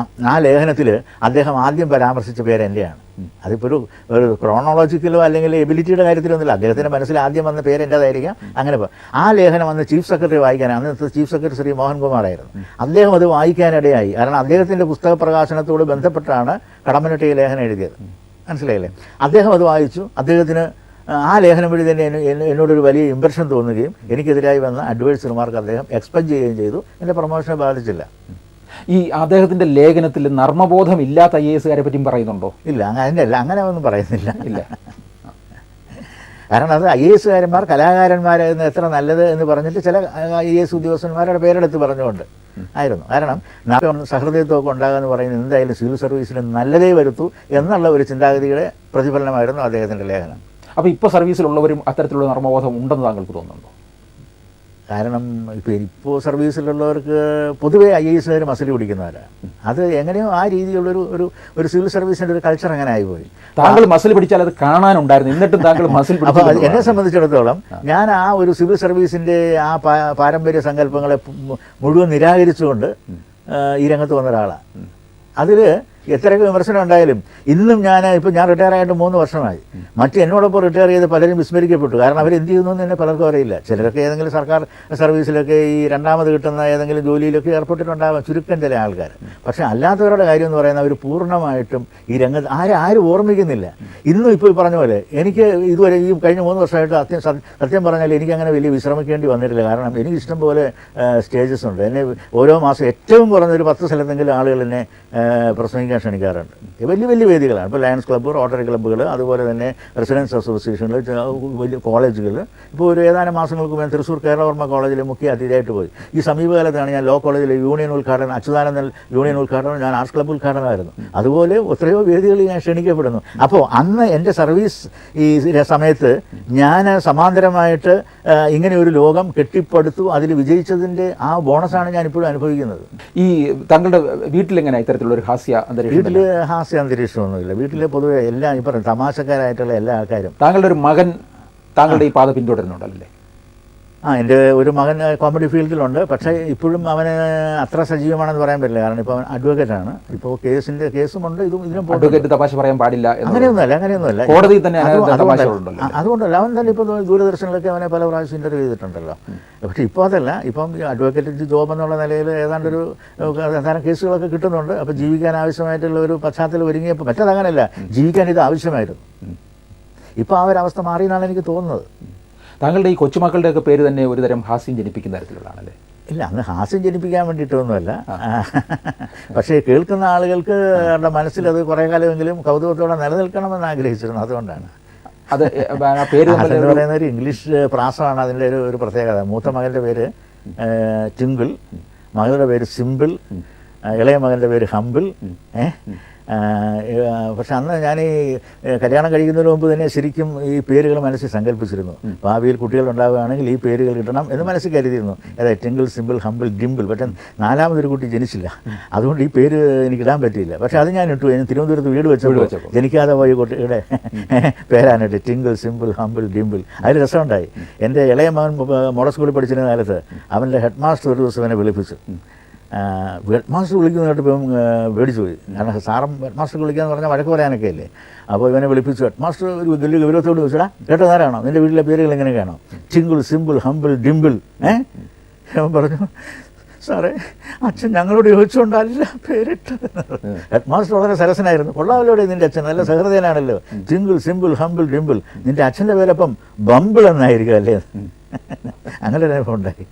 ആ ലേഖനത്തിൽ അദ്ദേഹം ആദ്യം പരാമർശിച്ച പേര് എൻ്റെയാണ്. അതിപ്പോൾ ഒരു ക്രോണോളജിക്കലോ അല്ലെങ്കിൽ എബിലിറ്റിയുടെ കാര്യത്തിലൊന്നുമില്ല. അദ്ദേഹത്തിൻ്റെ മനസ്സിൽ ആദ്യം വന്ന പേര് എൻ്റേതായിരിക്കാം. അങ്ങനെ ആ ലേഖനം അന്ന് ചീഫ് സെക്രട്ടറി വായിക്കാൻ, അന്നത്തെ ചീഫ് സെക്രട്ടറി ശ്രീ മോഹൻകുമാറായിരുന്നു. അദ്ദേഹം അത് വായിക്കാനിടയായി. കാരണം അദ്ദേഹത്തിൻ്റെ പുസ്തക പ്രകാശനത്തോട് ബന്ധപ്പെട്ടാണ് കടമ്മനിട്ട് ഈ ലേഖനം എഴുതിയത്. മനസ്സിലായില്ലേ? അദ്ദേഹം അത് വായിച്ചു. അദ്ദേഹത്തിന് ആ ലേഖനം വഴി തന്നെ എന്നോടൊരു വലിയ ഇംപ്രഷൻ തോന്നുകയും എനിക്കെതിരായി വന്ന അഡ്വൈസ് റിമാർക്ക് അദ്ദേഹം എക്സ്പെൻഡ് ചെയ്യുകയും ചെയ്തു. എൻ്റെ പ്രൊമോഷനെ ബാധിച്ചില്ല. ഈ അദ്ദേഹത്തിന്റെ ലേഖനത്തിൽ നർമ്മബോധം ഇല്ലാത്ത IASകാരെ പറ്റിയും പറയുന്നുണ്ടോ? ഇല്ല, അങ്ങനെ ഒന്നും പറയുന്നില്ല. ഇല്ല, കാരണം അത് IASകാരന്മാർ കലാകാരന്മാരായിരുന്നു എത്ര നല്ലത് എന്ന് പറഞ്ഞിട്ട് ചില IAS ഉദ്യോഗസ്ഥന്മാരുടെ പേരെടുത്ത് പറഞ്ഞുകൊണ്ട് ആയിരുന്നു. കാരണം സഹൃദയത്വമൊക്കെ ഉണ്ടാകുമെന്ന് പറയുന്നത് എന്തായാലും സിവിൽ സർവീസിന് നല്ലതേ വരുത്തൂ എന്നുള്ള ഒരു ചിന്താഗതിയുടെ പ്രതിഫലനമായിരുന്നു അദ്ദേഹത്തിൻ്റെ ലേഖനം. അപ്പോൾ ഇപ്പോൾ സർവീസിലുള്ളവരും അത്തരത്തിലുള്ള നർമ്മബോധം ഉണ്ടെന്ന് താങ്കൾക്ക് തോന്നുന്നുണ്ടോ? കാരണം ഇപ്പോൾ സർവീസിലുള്ളവർക്ക് പൊതുവേ IASകാർ മസിൽ പിടിക്കുന്നവരാണ്. അത് എങ്ങനെയോ ആ രീതിയിലുള്ളൊരു ഒരു സിവിൽ സർവീസിൻ്റെ ഒരു കൾച്ചർ അങ്ങനെ ആയിപ്പോയി. താങ്കൾ മസിൽ പിടിച്ചാൽ അത് കാണാനുണ്ടായിരുന്നു, എന്നിട്ടും താങ്കൾ മസിൽ പിടിച്ചു. അപ്പോൾ എന്നെ സംബന്ധിച്ചിടത്തോളം ഞാൻ ആ ഒരു സിവിൽ സർവീസിൻ്റെ ആ പാരമ്പര്യ സങ്കല്പങ്ങളെ മുഴുവൻ നിരാകരിച്ചുകൊണ്ട് ഈ രംഗത്ത് വന്ന ഒരാളാണ്. അതിൽ എത്രയൊക്കെ വിമർശനം ഉണ്ടായാലും ഇന്നും ഞാൻ റിട്ടയർ ആയിട്ട് 3 വർഷമായി. എന്നോടൊപ്പം റിട്ടയർ ചെയ്ത് പലരും വിസ്മരിക്കപ്പെട്ടു. കാരണം അവരെന്ത് ചെയ്യുന്നു എന്ന് തന്നെ പലർക്കും അറിയില്ല. ചിലരൊക്കെ ഏതെങ്കിലും സർക്കാർ സർവീസിലൊക്കെ ഈ രണ്ടാമത് കിട്ടുന്ന ഏതെങ്കിലും ജോലിയിലൊക്കെ ഏർപ്പെട്ടിട്ടുണ്ടാവാം, ചുരുക്കം ചില ആൾക്കാർ. പക്ഷേ അല്ലാത്തവരുടെ കാര്യം എന്ന് പറയുന്നത് അവർ പൂർണ്ണമായിട്ടും ഈ രംഗത്ത് ആരും ഓർമ്മിക്കുന്നില്ല. ഇന്നും ഇപ്പോൾ ഈ പറഞ്ഞ പോലെ എനിക്ക് ഇതുവരെ ഈ കഴിഞ്ഞ 3 വർഷമായിട്ട് സത്യം പറഞ്ഞാൽ എനിക്കങ്ങനെ വലിയ വിശ്രമിക്കേണ്ടി വന്നിട്ടില്ല. കാരണം എനിക്ക് ഇഷ്ടം പോലെ സ്റ്റേജസ് ഉണ്ട്. എന്നെ ഓരോ മാസം ഏറ്റവും കുറഞ്ഞൊരു 10 സ്ഥലത്തെങ്കിലും ആളുകൾ എന്നെ പ്രസംഗിക്കാൻ ക്ഷണിക്കാറുണ്ട്. വലിയ വലിയ വേദികളാണ്. ഇപ്പോൾ ലയൺസ് ക്ലബ്ബ്, റോട്ടറി ക്ലബ്ബുകൾ, അതുപോലെ തന്നെ റെസിഡൻസ് അസോസിയേഷനുകൾ, വലിയ കോളേജുകൾ. ഇപ്പോൾ ഒരു ഏതാനും മാസങ്ങൾക്ക് മുമ്പ് തൃശ്ശൂർ കേരളവർമ്മ കോളേജിൽ മുഖ്യ അതിഥിയായിട്ട് പോയി. ഈ സമീപകാലത്താണ് ഞാൻ ലോ കോളേജിലെ യൂണിയൻ ഉദ്ഘാടനം, അച്യുതാനന്ദൻ യൂണിയൻ ഉദ്ഘാടനം, ഞാൻ ആർട്സ് ക്ലബ്ബ് ഉദ്ഘാടനമായിരുന്നു. അതുപോലെ എത്രയോ വേദികളിൽ ഞാൻ ക്ഷണിക്കപ്പെടുന്നു. അപ്പോൾ അന്ന് എൻ്റെ സർവീസ് ഈ സമയത്ത് ഞാൻ സമാന്തരമായിട്ട് ഇങ്ങനെ ഒരു ലോകം കെട്ടിപ്പടുത്തു. അതിൽ വിജയിച്ചതിൻ്റെ ആ ബോണസാണ് ഞാൻ ഇപ്പോഴും അനുഭവിക്കുന്നത്. ഈ താങ്കളുടെ വീട്ടിലെങ്ങനെ ഇത്തരത്തിലുള്ള ഒരു ഹാസ്യ വീട്ടിൽ ഹാസ്യ അന്തരീക്ഷമൊന്നുമില്ല. വീട്ടിൽ പൊതുവെ എല്ലാം ഈ പറഞ്ഞ തമാശക്കാരായിട്ടുള്ള എല്ലാ ആൾക്കാരും. താങ്കളുടെ ഒരു മകൻ താങ്കളുടെ ഈ പാത പിന്തുടരുന്നുണ്ടല്ലേ? എൻ്റെ ഒരു മകൻ കോമഡി ഫീൽഡിലുണ്ട്. പക്ഷേ ഇപ്പോഴും അവന് അത്ര സജീവമാണെന്ന് പറയാൻ പറ്റില്ല. കാരണം ഇപ്പോൾ അവൻ അഡ്വക്കേറ്റാണ്. ഇപ്പോൾ കേസുമുണ്ട്. ഇതിനും അഡ്വക്കേറ്റ് തമാശ പറയാൻ പാടില്ല, അങ്ങനെയൊന്നുമല്ല. കോടതി തന്നെ അതുകൊണ്ടല്ല, അവൻ തന്നെ ഇപ്പോൾ ദൂരദർശനിലൊക്കെ അവനെ പല പ്രാവശ്യം ഇൻ്റർവ്യൂ ചെയ്തിട്ടുണ്ടല്ലോ. പക്ഷേ ഇപ്പോൾ അതല്ല. ഇപ്പം അഡ്വക്കേറ്റ് ജോബ് എന്നുള്ള നിലയിൽ ഏതാണ്ടൊരു കേസുകളൊക്കെ കിട്ടുന്നുണ്ട്. അപ്പോൾ ജീവിക്കാൻ ആവശ്യമായിട്ടുള്ള ഒരു പശ്ചാത്തലം ഒരുങ്ങിയപ്പോൾ മറ്റതങ്ങനെയല്ല, ജീവിക്കാൻ ഇത് ആവശ്യമായിരുന്നു. ഇപ്പോൾ ആ ഒരു അവസ്ഥ മാറിയെന്നാണ് എനിക്ക് തോന്നുന്നത്. താങ്കളുടെ ഈ കൊച്ചുമക്കളുടെയൊക്കെ പേര് തന്നെ ഒരുതരം ഹാസ്യം ജനിപ്പിക്കുന്ന തരത്തിലുള്ളതാണല്ലേ? ഇല്ല, അന്ന് ഹാസ്യം ജനിപ്പിക്കാൻ വേണ്ടിയിട്ടൊന്നുമല്ല. പക്ഷേ കേൾക്കുന്ന ആളുകൾക്ക് അവരുടെ മനസ്സിലത് കുറേ കാലമെങ്കിലും കൗതുകത്തോടെ നിലനിൽക്കണമെന്ന് ആഗ്രഹിച്ചിരുന്നു. അതുകൊണ്ടാണ് അത് പേര് എന്ന് പറയുന്ന ഒരു ഇംഗ്ലീഷ് പ്രാസമാണ് അതിൻ്റെ ഒരു പ്രത്യേകത. മൂത്ത മകൻ്റെ പേര് ടിങ്കിൾ, മകളുടെ പേര് സിമ്പിൾ, ഇളയ മകൻ്റെ പേര് ഹമ്പിൾ. പക്ഷെ അന്ന് ഞാൻ ഈ കല്യാണം കഴിക്കുന്നതിന് മുമ്പ് തന്നെ ശരിക്കും ഈ പേരുകൾ മനസ്സിൽ സങ്കല്പിച്ചിരുന്നു. ഭാവിയിൽ കുട്ടികൾ ഉണ്ടാവുകയാണെങ്കിൽ ഈ പേരുകൾ കിട്ടണം എന്ന് മനസ്സിൽ കരുതിയിരുന്നു. അതായത് ടിങ്കിൾ, സിമ്പിൾ, ഹമ്പിൾ, ഡിമ്പിൾ. പക്ഷേ നാലാമതൊരു കുട്ടി ജനിച്ചില്ല, അതുകൊണ്ട് ഈ പേര് എനിക്ക് ഇടാൻ പറ്റിയില്ല. പക്ഷെ അത് ഞാൻ ഇട്ടു. ഞാൻ തിരുവനന്തപുരത്ത് വീട് വെച്ചപ്പോൾ ജനിക്കാതെ പോയ കുട്ടിയുടെ പേരാണിട്ട് ടിങ്കിൾ, സിമ്പിൾ, ഹമ്പിൾ, ഡിമ്പിൾ. അതിൽ രസമുണ്ടായി. എൻ്റെ ഇളയ മകൻ മോഡൽ സ്കൂളിൽ പഠിച്ചിരുന്ന കാലത്ത് അവൻ്റെ ഹെഡ് മാസ്റ്റർ ഒരു ദിവസം എന്നെ വിളിപ്പിച്ചു. ഹെഡ് മാസ്റ്റർ വിളിക്കുന്നതായിട്ട് ഇപ്പം പേടിച്ചു പോയി. കാരണം സാറും ഹെഡ് മാസ്റ്റർ വിളിക്കാന്ന് പറഞ്ഞാൽ വഴക്ക് പറയാനൊക്കെ അല്ലേ. അപ്പോൾ ഇവനെ വിളിപ്പിച്ചു. ഹെഡ് മാസ്റ്റർ ഒരു വലിയ ഗൗരവത്തോട് ചോദിച്ചാ, കേട്ടോ നേരാണോ നിൻ്റെ വീട്ടിലെ പേരുകൾ എങ്ങനെയൊക്കെയാണോ? Tinkle, Simple, Humble, Dimple. അവൻ പറഞ്ഞു, സാറേ അച്ഛൻ ഞങ്ങളോട് ചോദിച്ചുകൊണ്ടല്ല പേരിട്ടത്. ഹെഡ് മാസ്റ്റർ വളരെ സരസനായിരുന്നു. കൊള്ളാമല്ലോ നിൻ്റെ അച്ഛൻ, നല്ല സഹൃദയനാണല്ലോ. Tinkle, Simple, Humble, Dimple. നിൻ്റെ അച്ഛൻ്റെ പേരപ്പം ബമ്പിൾ എന്നായിരിക്കും അല്ലേ? അങ്ങനെ ഒരു അനുഭവം ഉണ്ടായി.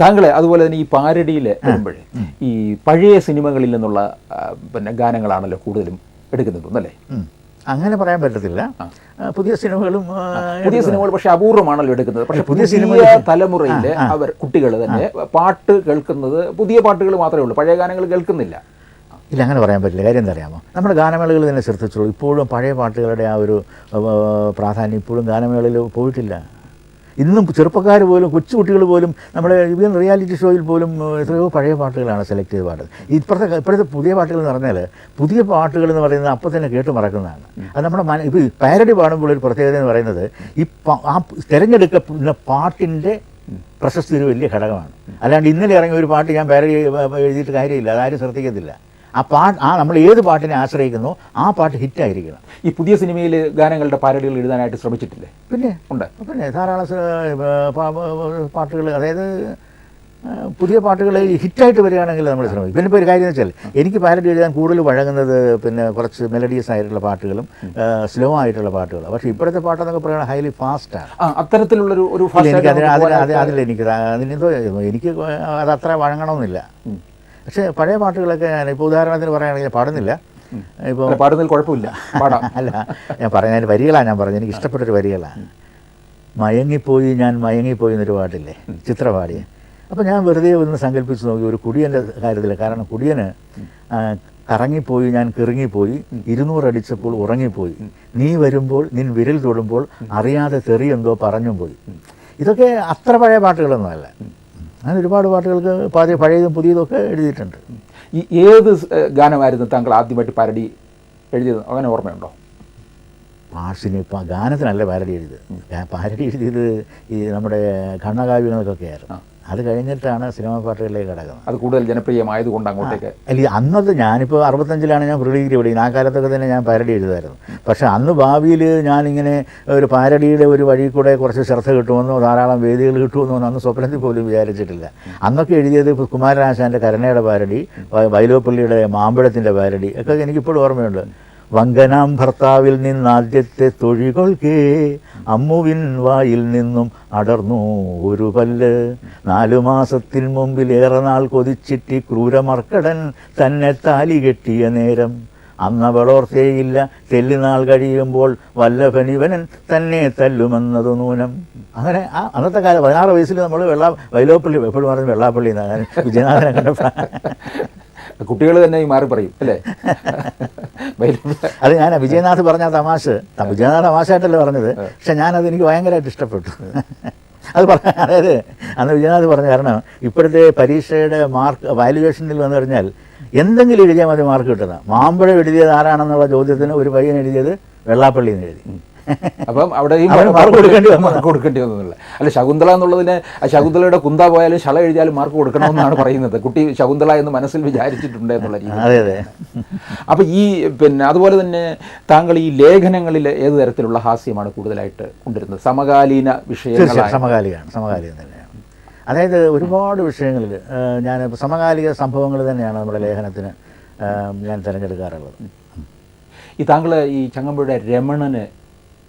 താങ്കൾ അതുപോലെ തന്നെ ഈ പാരഡിയിൽ വരുമ്പോഴേ ഈ പഴയ സിനിമകളിൽ നിന്നുള്ള പിന്നെ ഗാനങ്ങളാണല്ലോ കൂടുതലും എടുക്കുന്നത് അല്ലേ? അങ്ങനെ പറയാൻ പറ്റത്തില്ല. പുതിയ സിനിമകളും പക്ഷെ അപൂർവമാണല്ലോ എടുക്കുന്നത്. പക്ഷെ പുതിയ തലമുറയിലെ അവർ കുട്ടികൾ തന്നെ പാട്ട് കേൾക്കുന്നത് പുതിയ പാട്ടുകൾ മാത്രമേ ഉള്ളൂ, പഴയ ഗാനങ്ങൾ കേൾക്കുന്നില്ല. ഇല്ല, അങ്ങനെ പറയാൻ പറ്റില്ല. കാര്യം എന്താ അറിയാമോ, നമ്മുടെ ഗാനമേളകൾ തന്നെ ശ്രദ്ധിച്ചോളൂ. ഇപ്പോഴും പഴയ പാട്ടുകളുടെ ആ ഒരു പ്രാധാന്യം ഇപ്പോഴും ഗാനമേളയിൽ പോയിട്ടില്ല. ഇന്നും ചെറുപ്പക്കാർ പോലും കൊച്ചുകുട്ടികൾ പോലും നമ്മുടെ ഈവൻ റിയാലിറ്റി ഷോയിൽ പോലും എത്രയോ പഴയ പാട്ടുകളാണ് സെലക്ട് ചെയ്ത് പാടുന്നത്. ഇപ്പോഴത്തെ പുതിയ പാട്ടുകൾ എന്ന് പറഞ്ഞാൽ പുതിയ പാട്ടുകൾ എന്ന് പറയുന്നത് അപ്പം തന്നെ കേട്ട് മറക്കുന്നതാണ്. അത് നമ്മുടെ ഇപ്പോൾ പാരഡി പാടുമ്പോൾ ഒരു പ്രത്യേകത എന്ന് പറയുന്നത് ഈ ആ തിരഞ്ഞെടുക്കുന്ന പാട്ടിൻ്റെ പ്രശസ്തി ഒരു വലിയ ഘടകമാണ്. അല്ലാണ്ട് ഇന്നലെ ഇറങ്ങിയ ഒരു പാട്ട് ഞാൻ പാരഡി എഴുതിയിട്ട് കാര്യമില്ല, അതാരും ശ്രദ്ധിക്കത്തില്ല. നമ്മൾ ഏത് പാട്ടിനെ ആശ്രയിക്കുന്നോ ആ പാട്ട് ഹിറ്റായിരിക്കണം. ഈ പുതിയ സിനിമയിൽ ഗാനങ്ങളുടെ പാരഡികൾ എഴുതാനായിട്ട് ശ്രമിച്ചിട്ടില്ലേ? പിന്നെ ഉണ്ട്, പിന്നെ ധാരാളം പാട്ടുകൾ, അതായത് പുതിയ പാട്ടുകൾ ഹിറ്റായിട്ട് വരികയാണെങ്കിൽ നമ്മൾ ശ്രമിക്കും. പിന്നെ ഇപ്പോൾ ഒരു കാര്യം എന്ന് വെച്ചാൽ എനിക്ക് പാരഡി എഴുതാൻ കൂടുതൽ വഴങ്ങുന്നത് പിന്നെ കുറച്ച് മെലഡിയസ് ആയിട്ടുള്ള പാട്ടുകളും സ്ലോ ആയിട്ടുള്ള പാട്ടുകളും. പക്ഷേ ഇപ്പോഴത്തെ പാട്ടെന്നൊക്കെ പറയുന്നത് ഹൈലി ഫാസ്റ്റാണ്. അത്തരത്തിലുള്ളൊരു എനിക്ക് അത് അത്ര വഴങ്ങണമെന്നില്ല. പക്ഷേ പഴയ പാട്ടുകളൊക്കെ ഞാൻ ഇപ്പോൾ ഉദാഹരണത്തിന് പറയുകയാണെങ്കിൽ പാടുന്നില്ല. ഇപ്പോൾ പാടുന്നതിൽ കുഴപ്പമില്ല, അല്ല ഞാൻ പറയുന്നതിന് വരികളാണ് ഞാൻ പറഞ്ഞത്. എനിക്ക് ഇഷ്ടപ്പെട്ടൊരു വരികളാണ്. മയങ്ങിപ്പോയി ഞാൻ മയങ്ങിപ്പോയി എന്നൊരു പാട്ടില്ലേ, ചിത്രപാടിയെ. അപ്പോൾ ഞാൻ വെറുതെ ഒന്ന് സങ്കല്പിച്ച് നോക്കി ഒരു കുടിയൻ്റെ കാര്യത്തിൽ. കാരണം കുടിയന് കറങ്ങിപ്പോയി ഞാൻ കിറങ്ങിപ്പോയി, 200 അടിച്ചപ്പോൾ ഉറങ്ങിപ്പോയി, നീ വരുമ്പോൾ നിൻ വിരൽ തൊടുമ്പോൾ അറിയാതെ തെറിയെന്തോ പറഞ്ഞും പോയി. ഇതൊക്കെ അത്ര പഴയ പാട്ടുകളൊന്നുമല്ല. അങ്ങനെ ഒരുപാട് പാട്ടുകൾക്ക് പഴയതും പുതിയതൊക്കെ എഴുതിയിട്ടുണ്ട്. ഈ ഏത് ഗാനമായിരുന്നു താങ്കൾ ആദ്യമായിട്ട് പാരഡി എഴുതിയത്? അങ്ങനെ ഓർമ്മയുണ്ടോ? ഗാനത്തിനല്ല പാരഡി എഴുതിയത്. പാരഡി എഴുതിയത് ഈ നമ്മുടെ ഖണ്ഡകാവ്യങ്ങൾക്കൊക്കെ ആയിരുന്നു. അത് കഴിഞ്ഞിട്ടാണ് സിനിമാ പാട്ടുകളിലേക്ക് കിടക്കുന്നത്. അത് കൂടുതൽ ജനപ്രിയമായതുകൊണ്ട് അങ്ങോട്ടേക്ക്. അല്ല, അന്നത് ഞാനിപ്പോൾ 65-ലാണ് ഞാൻ പ്രീ ഡിഗ്രി പഠിക്കുന്നത്. ആ കാലത്തൊക്കെ തന്നെ ഞാൻ പാരഡി എഴുതുമായിരുന്നു. പക്ഷേ അന്ന് ഭാവിയിൽ ഞാനിങ്ങനെ ഒരു പാരഡിയുടെ ഒരു വഴി കൂടെ കുറച്ച് ശ്രദ്ധ കിട്ടുമെന്നോ ധാരാളം വേദികൾ കിട്ടുമെന്നോ അന്ന് സ്വപ്നത്തിൽ പോലും വിചാരിച്ചിട്ടില്ല. അന്നൊക്കെ എഴുതിയത് കുമാരനാശാൻ്റെ കരുണയുടെ പാരഡി, വൈലോപ്പള്ളിയുടെ മാമ്പഴത്തിൻ്റെ പാരഡി ഒക്കെ എനിക്കിപ്പോഴും ഓർമ്മയുണ്ട്. വങ്കനാം ഭർത്താവിൽ നിന്നാദ്യത്തെ തൊഴികൊൾക്കേ അമ്മുവിൻ വായിൽ നിന്നും അടർന്നു ഒരു പല്ല്, 4 മാസത്തിൽ മുമ്പിലേറെ നാൾ കൊതിച്ചിട്ടി ക്രൂരമർക്കടൻ തന്നെ താലി കെട്ടിയ നേരം, അന്നവളോർത്തേയില്ല തെല്ലുനാൾ കഴിയുമ്പോൾ വല്ലഭനിവനൻ തന്നെ തല്ലുമെന്നതു നൂനം. അങ്ങനെ അന്നത്തെ കാലം 16 വയസ്സിൽ നമ്മൾ വൈലോപ്പള്ളി, എപ്പോഴും പറഞ്ഞ് വെള്ളാപ്പള്ളി എന്നാണ് വിജയനാഥനെ കണ്ടപ്പോൾ കുട്ടികൾ തന്നെ മാറി പറയും അല്ലേ? അത് ഞാൻ വിജയനാഥ് പറഞ്ഞ തമാശ, വിജയനാഥ് തമാശയായിട്ടല്ലേ പറഞ്ഞത്. പക്ഷെ ഞാനത് എനിക്ക് ഭയങ്കരമായിട്ട് ഇഷ്ടപ്പെട്ടു. അത് അതായത് അന്ന് വിജയനാഥ് പറഞ്ഞ കാരണം ഇപ്പോഴത്തെ പരീക്ഷയുടെ മാർക്ക് വാല്യുവേഷനിൽ വന്നു കഴിഞ്ഞാൽ എന്തെങ്കിലും എഴുതിയാൽ മതി മാർക്ക് കിട്ടുന്നത്. മാമ്പഴം എഴുതിയത് ആരാണെന്നുള്ള ചോദ്യത്തിന് ഒരു പയ്യൻ എഴുതിയത് വെള്ളാപ്പള്ളി എന്ന് എഴുതി. അപ്പം അവിടെ ഈ മാർക്ക് കൊടുക്കേണ്ടി വന്നില്ല. അല്ല, ശകുന്തള എന്നുള്ളതിന് ശകുന്തളയുടെ കുന്ത പോയാലും ശള എഴുതിയാലും മാർക്ക് കൊടുക്കണമെന്നാണ് പറയുന്നത്. കുട്ടി ശകുന്തള എന്ന് മനസ്സിൽ വിചാരിച്ചിട്ടുണ്ട് എന്നുള്ള രീതി. അതെ അതെ. അപ്പം ഈ പിന്നെ അതുപോലെ തന്നെ താങ്കൾ ഈ ലേഖനങ്ങളിൽ ഏത് തരത്തിലുള്ള ഹാസ്യമാണ് കൂടുതലായിട്ട് കൊണ്ടുവരുന്നത്? സമകാലീന വിഷയങ്ങൾ? സമകാലികം തന്നെയാണ്. അതായത് ഒരുപാട് വിഷയങ്ങളിൽ ഞാൻ സമകാലിക സംഭവങ്ങൾ തന്നെയാണ് നമ്മുടെ ലേഖനത്തിന് ഞാൻ തിരഞ്ഞെടുക്കാറുള്ളത്. ഈ താങ്കൾ ഈ ചങ്ങമ്പുഴയുടെ രമണന്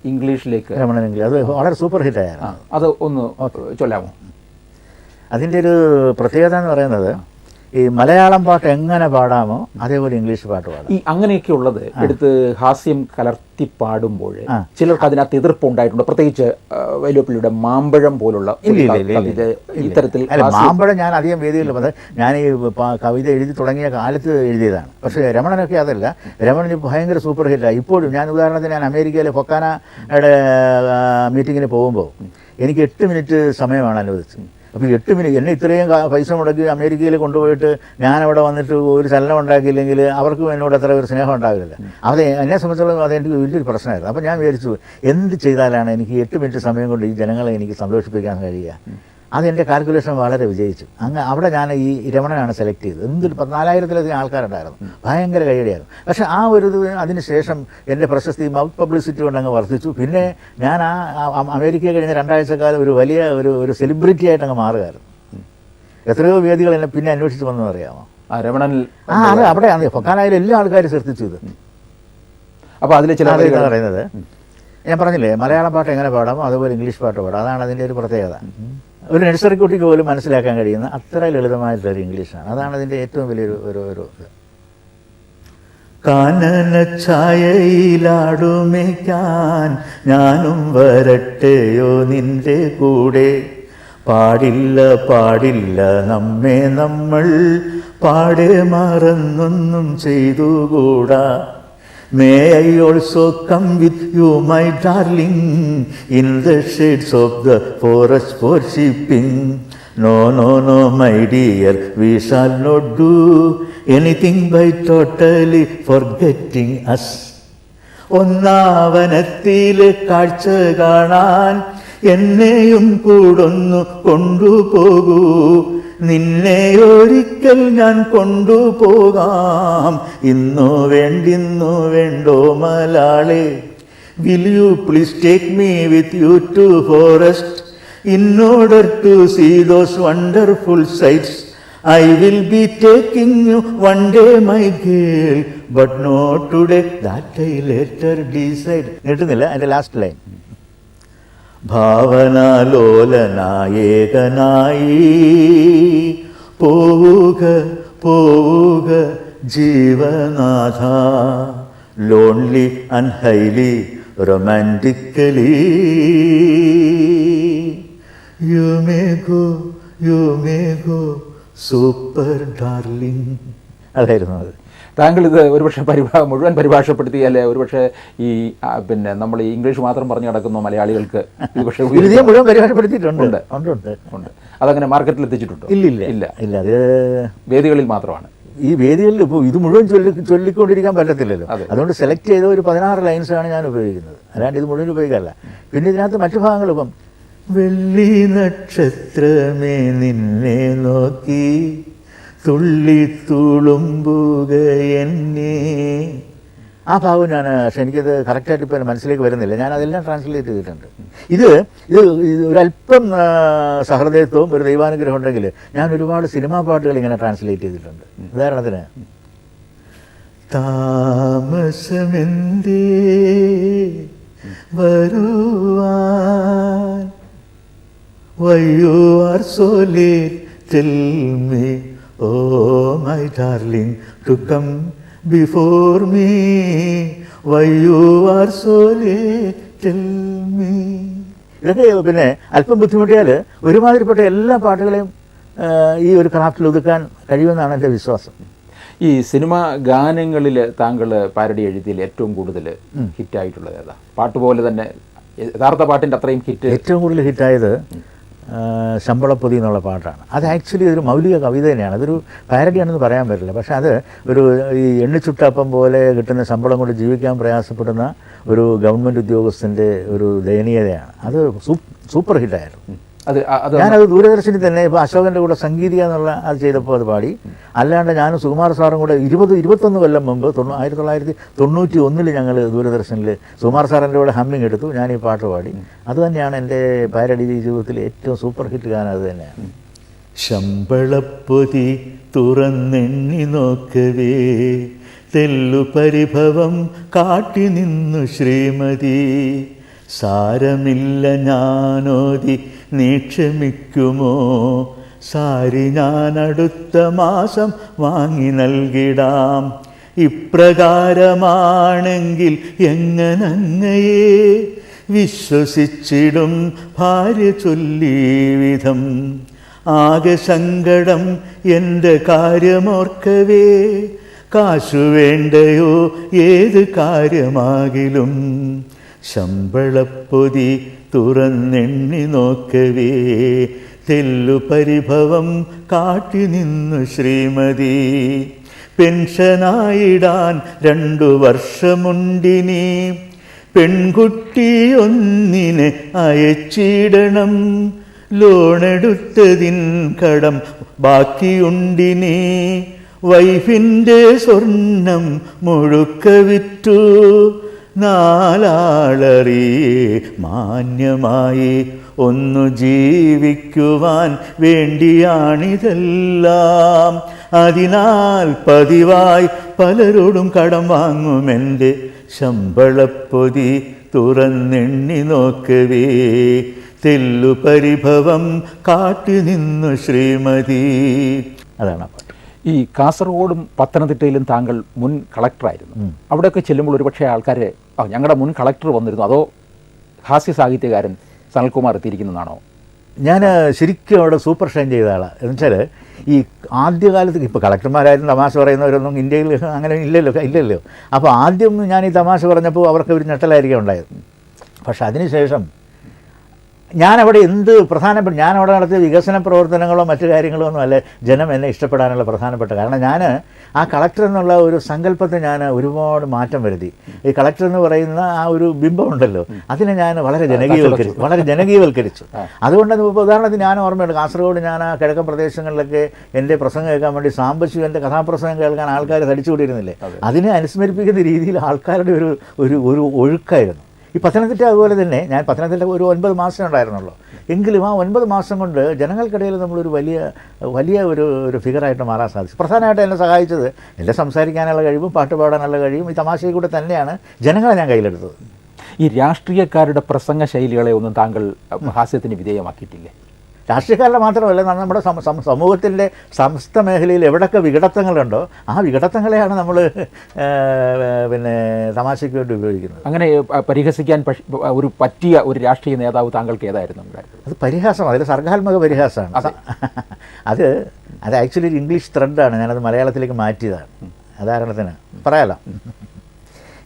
ഇംഗ്ലീഷിലേക്ക് രമണൻ ഇംഗ്ലീഷ് അത് വളരെ സൂപ്പർ ഹിറ്റായിരുന്നു. അത് ഒന്ന് ചൊല്ലാമോ? അതിൻ്റെ ഒരു പ്രത്യേകത എന്ന് പറയുന്നത് ഈ മലയാളം പാട്ട് എങ്ങനെ പാടാമോ അതേപോലെ ഇംഗ്ലീഷ് പാട്ട് പാടാം. ഈ അങ്ങനെയൊക്കെ ഉള്ളത് എടുത്ത് ഹാസ്യം കലർത്തി പാടുമ്പോൾ ചിലർക്ക് അതിനകത്ത് എതിർപ്പുണ്ടായിട്ടുണ്ട്. പ്രത്യേകിച്ച് വൈലോപ്പിള്ളിയുടെ മാമ്പഴം പോലുള്ള ഇത്തരത്തിൽ. അല്ല, മാമ്പഴം ഞാൻ അധികം വേദികളിൽ വന്നത് ഞാൻ ഈ കവിത എഴുതി തുടങ്ങിയ കാലത്ത് എഴുതിയതാണ്. പക്ഷേ രമണനൊക്കെ അതല്ല. രമണൻ ഭയങ്കര സൂപ്പർ ഹിറ്റാണ് ഇപ്പോഴും. ഞാൻ ഉദാഹരണത്തിന് ഞാൻ അമേരിക്കയിലെ ഫൊക്കാനയുടെ മീറ്റിങ്ങിന് പോകുമ്പോൾ എനിക്ക് 8 മിനിറ്റ് സമയമാണ് അനുവദിച്ചത്. അപ്പോൾ 8 മിനിറ്റ് എന്നെ ഇത്രയും പൈസ മുടക്കി അമേരിക്കയിൽ കൊണ്ടുപോയിട്ട് ഞാനവിടെ വന്നിട്ട് ഒരു ചലനം ഉണ്ടാക്കിയില്ലെങ്കിൽ അവർക്ക് എന്നോട് അത്ര ഒരു സ്നേഹം ഉണ്ടാവില്ല. അത് എന്നെ സംബന്ധിച്ചിടത്തോളം അതെനിക്ക് വലിയൊരു പ്രശ്നമായിരുന്നു. അപ്പോൾ ഞാൻ വിചാരിച്ചു എന്ത് ചെയ്താലാണ് എനിക്ക് 8 മിനിറ്റ് സമയം കൊണ്ട് ഈ ജനങ്ങളെ എനിക്ക് സന്തോഷിപ്പിക്കാൻ കഴിയുക. അതെൻ്റെ കാൽക്കുലേഷൻ വളരെ വിജയിച്ചു. അവിടെ ഞാൻ ഈ രമണനാണ് സെലക്ട് ചെയ്തത്. എന്തൊരു 14,000-ലധികം ആൾക്കാരുണ്ടായിരുന്നു. ഭയങ്കര കൈയടിയായിരുന്നു. പക്ഷേ ആ ഒരു അതിന് ശേഷം എൻ്റെ പ്രശസ്തി മൗത്ത് പബ്ലിസിറ്റി കൊണ്ട് അങ്ങ് വർദ്ധിച്ചു. പിന്നെ ഞാൻ അമേരിക്ക കഴിഞ്ഞ 2 ആഴ്ചക്കാലം ഒരു വലിയ ഒരു സെലിബ്രിറ്റി ആയിട്ട് അങ്ങ് മാറുകയായിരുന്നു. എത്രയോ വേദികൾ എന്നെ പിന്നെ അന്വേഷിച്ച് വന്നതെന്ന് അറിയാമോ? രമണൻ അത് അവിടെയാണ് ഫൊക്കാനയിൽ എല്ലാ ആൾക്കാരും ശ്രദ്ധിച്ചു ഇത്. അപ്പോൾ അതിൽ ചില പറയുന്നത് ഞാൻ പറഞ്ഞില്ലേ, മലയാളം പാട്ട് എങ്ങനെ പാടാമോ അതുപോലെ ഇംഗ്ലീഷ് പാട്ട് പാടാം. അതാണ് അതിൻ്റെ ഒരു പ്രത്യേകത. ഒരു നഴ്സറി കുട്ടിക്ക് പോലും മനസ്സിലാക്കാൻ കഴിയുന്ന അത്ര ലളിതമായിട്ടുള്ളൊരു ഇംഗ്ലീഷാണ്. അതാണ് അതിൻ്റെ ഏറ്റവും വലിയൊരു ഒരു കാനന ഛായയിലാടുമേക്കാൻ ഞാനും വരട്ടെയോ നിന്റെ കൂടെ, പാടില്ല പാടില്ല നമ്മെ നമ്മൾ പാടെ മറന്നൊന്നും ചെയ്തുകൂടാ. May I also come with you, my darling, in the shades of the forest worshipping. No, no, no, my dear, we shall not do anything by totally forgetting us. ഒന്നാവനത്തിലെ കാഴ്ച കാണാൻ എന്നെയും കൂടൊന്നു കൊണ്ടുപോകൂ, നിന്നെ ഒരിക്കൽ ഞാൻ കൊണ്ടുപോകാം. ഇന്നു വേണ്ടോ മലാളെ, will you please take me with you to forest in order to see those wonderful sights. I will be taking you one day, my girl, but not today, that I later decide. കേട്ടുന്നില്ല എൻ്റെ ലാസ്റ്റ് ലൈൻ. ഭാവനാലോലനായേകനായി പോവുക പോവുക ജീവനാഥ, lonely and highly romantically, you may go super darling. അതായിരുന്നു അത്. താങ്കൾ ഇത് ഒരുപക്ഷെ മുഴുവൻ പരിഭാഷപ്പെടുത്തിയാൽ ഒരുപക്ഷെ ഈ പിന്നെ നമ്മൾ ഈ ഇംഗ്ലീഷ് മാത്രം പറഞ്ഞു നടക്കുന്ന മലയാളികൾക്ക് പക്ഷേ മുഴുവൻ പരിഭാഷപ്പെടുത്തിയിട്ടുണ്ട്. അതങ്ങനെ മാർക്കറ്റിൽ എത്തിച്ചിട്ടുണ്ടോ? ഇല്ല. അത് വേദികളിൽ മാത്രമാണ്. ഈ വേദികളിൽ ഇപ്പോൾ ഇത് മുഴുവൻ ചൊല്ലിക്കൊണ്ടിരിക്കാൻ പറ്റത്തില്ലല്ലോ. അതുകൊണ്ട് സെലക്ട് ചെയ്ത ഒരു 16 ലൈൻസാണ് ഞാൻ ഉപയോഗിക്കുന്നത്. അല്ലാണ്ട് ഇത് മുഴുവൻ ഉപയോഗിക്കാറില്ല. പിന്നെ ഇതിനകത്ത് മറ്റു ഭാഗങ്ങൾ ഇപ്പം വെള്ളി നക്ഷത്രമേ നിന്നെ നോക്കി തുള്ളി തുളുമ്പുക എന്നെ, ആ ഭാഗം ഞാൻ, പക്ഷെ എനിക്കത് കറക്റ്റായിട്ട് ഇപ്പോൾ മനസ്സിലേക്ക് വരുന്നില്ല. ഞാൻ അതെല്ലാം ട്രാൻസ്ലേറ്റ് ചെയ്തിട്ടുണ്ട്. ഇത് ഒരല്പം സഹൃദയത്വവും ഒരു ദൈവാനുഗ്രഹം ഉണ്ടെങ്കിൽ ഞാൻ ഒരുപാട് സിനിമാ പാട്ടുകൾ ഇങ്ങനെ ട്രാൻസ്ലേറ്റ് ചെയ്തിട്ടുണ്ട്. ഉദാഹരണത്തിന് താമസമെന്തേ വരുവാൻ, why you are so late, tell me, oh my darling, to come before me, why you are so late, tell me. ഇതൊക്കെ പിന്നെ അല്പം ബുദ്ധിമുട്ടിയാൽ ഒരുമാതിരിപ്പെട്ട എല്ലാ പാട്ടുകളെയും ഈ ഒരു ക്രാഫ്റ്റിൽ ഒതുക്കാൻ കഴിയുമെന്നാണ് എൻ്റെ വിശ്വാസം. ഈ സിനിമാ ഗാനങ്ങളിൽ താങ്കൾ പാരഡി എഴുതിയിൽ ഏറ്റവും കൂടുതൽ ഹിറ്റായിട്ടുള്ളത് ഏതാ? പാട്ട് പോലെ തന്നെ യഥാർത്ഥ പാട്ടിൻ്റെ അത്രയും ഹിറ്റ് ഏറ്റവും കൂടുതൽ ഹിറ്റായത് ശമ്പളപ്പൊതി എന്നുള്ള പാട്ടാണ്. അത് ആക്ച്വലി ഒരു മൗലിക കവിത തന്നെയാണ്. അതൊരു പാരഡിയാണെന്ന് പറയാൻ പറ്റില്ല. പക്ഷേ അത് ഒരു ഈ എണ്ണിച്ചുട്ടപ്പം പോലെ കിട്ടുന്ന ശമ്പളം കൊണ്ട് ജീവിക്കാൻ പ്രയാസപ്പെടുന്ന ഒരു ഗവൺമെൻറ് ഉദ്യോഗസ്ഥൻ്റെ ഒരു ദയനീയതയാണ്. അത് സൂപ്പർ ഹിറ്റായിരുന്നു. ഞാനത് ദൂരദർശനിൽ തന്നെ ഇപ്പോൾ അശോകൻ്റെ കൂടെ സംഗീതിക എന്നുള്ള അത് ചെയ്തപ്പോൾ അത് പാടി. അല്ലാണ്ട് ഞാനും സുകുമാർ സാറും കൂടെ 21 കൊല്ലം മുമ്പ് 1991 ഞങ്ങൾ ദൂരദർശനിൽ സുകുമാർ സാറിൻ്റെ കൂടെ ഹമ്മിങ് എടുത്തു. ഞാൻ ഈ പാട്ട് പാടി. അത് തന്നെയാണ് എൻ്റെ പാരഡി ജീവിതത്തിലെ ഏറ്റവും സൂപ്പർ ഹിറ്റ് ഗാനം. അത് തന്നെയാണ്. ശമ്പളപ്പൊതി തുറന്നെണ്ണി നോക്കവേ തെല്ലു പരിഭവം കാട്ടി നിന്നു ശ്രീമതി, സാരമില്ല ഞാനോതി നീ ക്ഷമിക്കുമോ, സാരി ഞാൻ അടുത്ത മാസം വാങ്ങി നൽകിടാം. ഇപ്രകാരമാണെങ്കിൽ എങ്ങനങ്ങയെ വിശ്വസിച്ചിടും ഭാര്യ ചൊല്ലീ വിധം. ആകെ സങ്കടം എൻ്റെ കാര്യമോർക്കവേ, കാശു വേണ്ടയോ ഏത് കാര്യമാകിലും. ശമ്പളപ്പൊതി തുറന്നെണ്ണി നോക്കവേ, തെല്ലു പരിഭവം കാട്ടി നിന്നു ശ്രീമതി. പെൻഷനായിടാൻ 2 വർഷമുണ്ടിനി, പെൺകുട്ടിയൊന്നിനെ അയച്ചിടണം. ലോണെടുത്തതിൻ കടം ബാക്കിയുണ്ടിനി, വൈഫിൻ്റെ സ്വർണം മുഴുക്ക വിറ്റു. 4 ആളറിയേ മാന്യമായി ഒന്നു ജീവിക്കുവാൻ വേണ്ടിയാണിതെല്ലാം. അതിനാൽ പതിവായി പലരോടും കടം വാങ്ങുമെൻ്റെ ശമ്പളപ്പൊതി തുറന്നെണ്ണി നോക്കവേ, തെല്ലു പരിഭവം കാട്ടി നിന്നു ശ്രീമതി. അതാണ് പാട്ട്. ഈ കാസർഗോഡും പത്തനംതിട്ടയിലും താങ്കൾ മുൻ കളക്ടറായിരുന്നു. അവിടെയൊക്കെ ചെല്ലുമ്പോൾ ഒരുപക്ഷെ ആൾക്കാർ ഞങ്ങളുടെ മുൻ കളക്ടർ വന്നിരുന്നു, അതോ ഹാസ്യ സാഹിത്യകാരൻ സനൽകുമാർ എത്തിയിരിക്കുന്നതാണോ? ഞാൻ ശരിക്കും അവിടെ സൂപ്പർ ഷൈൻ ചെയ്ത ആളാണ്. എന്നുവെച്ചാൽ ഈ ആദ്യകാലത്ത് ഇപ്പോൾ കളക്ടർമാരായിരുന്നു തമാശ പറയുന്നവരൊന്നും ഇന്ത്യയിൽ അങ്ങനെ ഇല്ലല്ലോ. അപ്പോൾ ആദ്യം ഞാൻ ഈ തമാശ പറഞ്ഞപ്പോൾ അവർക്ക് ഒരു ഞെട്ടലായിരിക്കും ഉണ്ടായത്. പക്ഷെ അതിനുശേഷം ഞാനവിടെ ഞാനവിടെ നടത്തിയ വികസന പ്രവർത്തനങ്ങളോ മറ്റു കാര്യങ്ങളോ ഒന്നും അല്ല ജനം എന്നെ ഇഷ്ടപ്പെടാനുള്ള പ്രധാനപ്പെട്ട കാരണം. ഞാൻ ആ കളക്ടർ എന്നുള്ള ഒരു സങ്കല്പത്തെ ഞാൻ ഒരുപാട് മാറ്റം വരുത്തി. ഈ കളക്ടർ എന്ന് പറയുന്ന ആ ഒരു ബിംബമുണ്ടല്ലോ, അതിനെ ഞാൻ വളരെ ജനകീയവൽക്കരിച്ചു. അതുകൊണ്ട് ഇപ്പോൾ ഉദാഹരണത്തിന് ഞാൻ ഓർമ്മയുണ്ട്, കാസർഗോഡ് ഞാൻ ആ കിഴക്കൻ പ്രദേശങ്ങളിലൊക്കെ എൻ്റെ പ്രസംഗം കേൾക്കാൻ വേണ്ടി സാംബശിവൻ്റെ കഥാപ്രസംഗം കേൾക്കാൻ ആൾക്കാർ തടിച്ചുകൂടിയിരുന്നില്ലേ, അതിനെ അനുസ്മരിപ്പിക്കുന്ന രീതിയിൽ ആൾക്കാരുടെ ഒരു ഒഴുക്കായിരുന്നു. ഈ പത്തനംതിട്ട അതുപോലെ തന്നെ. ഞാൻ പത്തനംതിട്ട ഒരു 9 മാസം ഉണ്ടായിരുന്നുള്ളൂ. എങ്കിലും ആ 9 മാസം കൊണ്ട് ജനങ്ങൾക്കിടയിൽ നമ്മളൊരു വലിയ ഒരു ഫിഗറായിട്ട് മാറാൻ സാധിച്ചു. പ്രധാനമായിട്ട് എന്നെ സഹായിച്ചത് എൻ്റെ സംസാരിക്കാനുള്ള കഴിവും പാട്ട് പാടാനുള്ള കഴിവും ഈ തമാശയിൽ കൂടെ തന്നെയാണ് ജനങ്ങളെ ഞാൻ കയ്യിലെടുത്തത്. ഈ രാഷ്ട്രീയക്കാരുടെ പ്രസംഗ ശൈലികളെ ഒന്നും താങ്കൾ ഹാസ്യത്തിന് വിധേയമാക്കിയിട്ടില്ലേ? രാഷ്ട്രീയക്കാരുടെ മാത്രമല്ല, നമ്മുടെ സമൂഹത്തിൻ്റെ സമസ്ത മേഖലയിൽ എവിടെയൊക്കെ വിഘടത്തങ്ങളുണ്ടോ ആ വിഘടത്തങ്ങളെയാണ് നമ്മൾ തമാശയ്ക്ക് വേണ്ടി ഉപയോഗിക്കുന്നത്. അങ്ങനെ പരിഹസിക്കാൻ പറ്റിയ ഒരു രാഷ്ട്രീയ നേതാവ് താങ്കൾക്ക് ഏതായിരുന്നു? അത് പരിഹാസം, അതിൽ സർഗാത്മക പരിഹാസമാണ്. അത് ആക്ച്വലി ഒരു ഇംഗ്ലീഷ് ത്രെഡാണ്, ഞാനത് മലയാളത്തിലേക്ക് മാറ്റിയതാണ്. ഉദാഹരണത്തിന് പറയാലോ,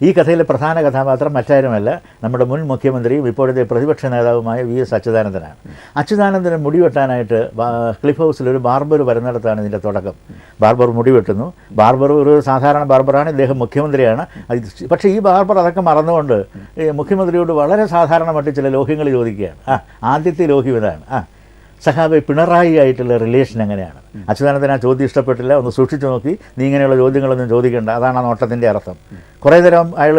ഈ കഥയിലെ പ്രധാന കഥാപാത്രം മറ്റാരുമല്ല, നമ്മുടെ മുൻ മുഖ്യമന്ത്രിയും ഇപ്പോഴത്തെ പ്രതിപക്ഷ നേതാവുമായ VS അച്യുതാനന്ദനാണ്. അച്യുതാനന്ദന് മുടി വെട്ടാനായിട്ട് ക്ലിഫ് ഹൗസിൽ ഒരു ബാർബർ വരുന്നിടത്താണ് ഇതിൻ്റെ തുടക്കം. ബാർബർ മുടി വെട്ടുന്നു. ബാർബർ ഒരു സാധാരണ ബാർബറാണ്, ഇദ്ദേഹം മുഖ്യമന്ത്രിയാണ്. പക്ഷേ ഈ ബാർബർ അതൊക്കെ മറന്നുകൊണ്ട് മുഖ്യമന്ത്രിയോട് വളരെ സാധാരണമായിട്ട് ചില ലോഹ്യങ്ങൾ ചോദിക്കുകയാണ്. ആദ്യത്തെ ലോഹ്യം ഇതാണ്, സഖാബ് പിണറായി ആയിട്ടുള്ള റിലേഷൻ എങ്ങനെയാണ്? അച്യുതാനന്ദന് ആ ചോദ്യം ഇഷ്ടപ്പെട്ടില്ല. ഒന്ന് സൂക്ഷിച്ചു നോക്കി, നീ ഇങ്ങനെയുള്ള ചോദ്യങ്ങളൊന്നും ചോദിക്കേണ്ട, അതാണ് ആ നോട്ടത്തിൻ്റെ അർത്ഥം. കുറേ നേരം അയാൾ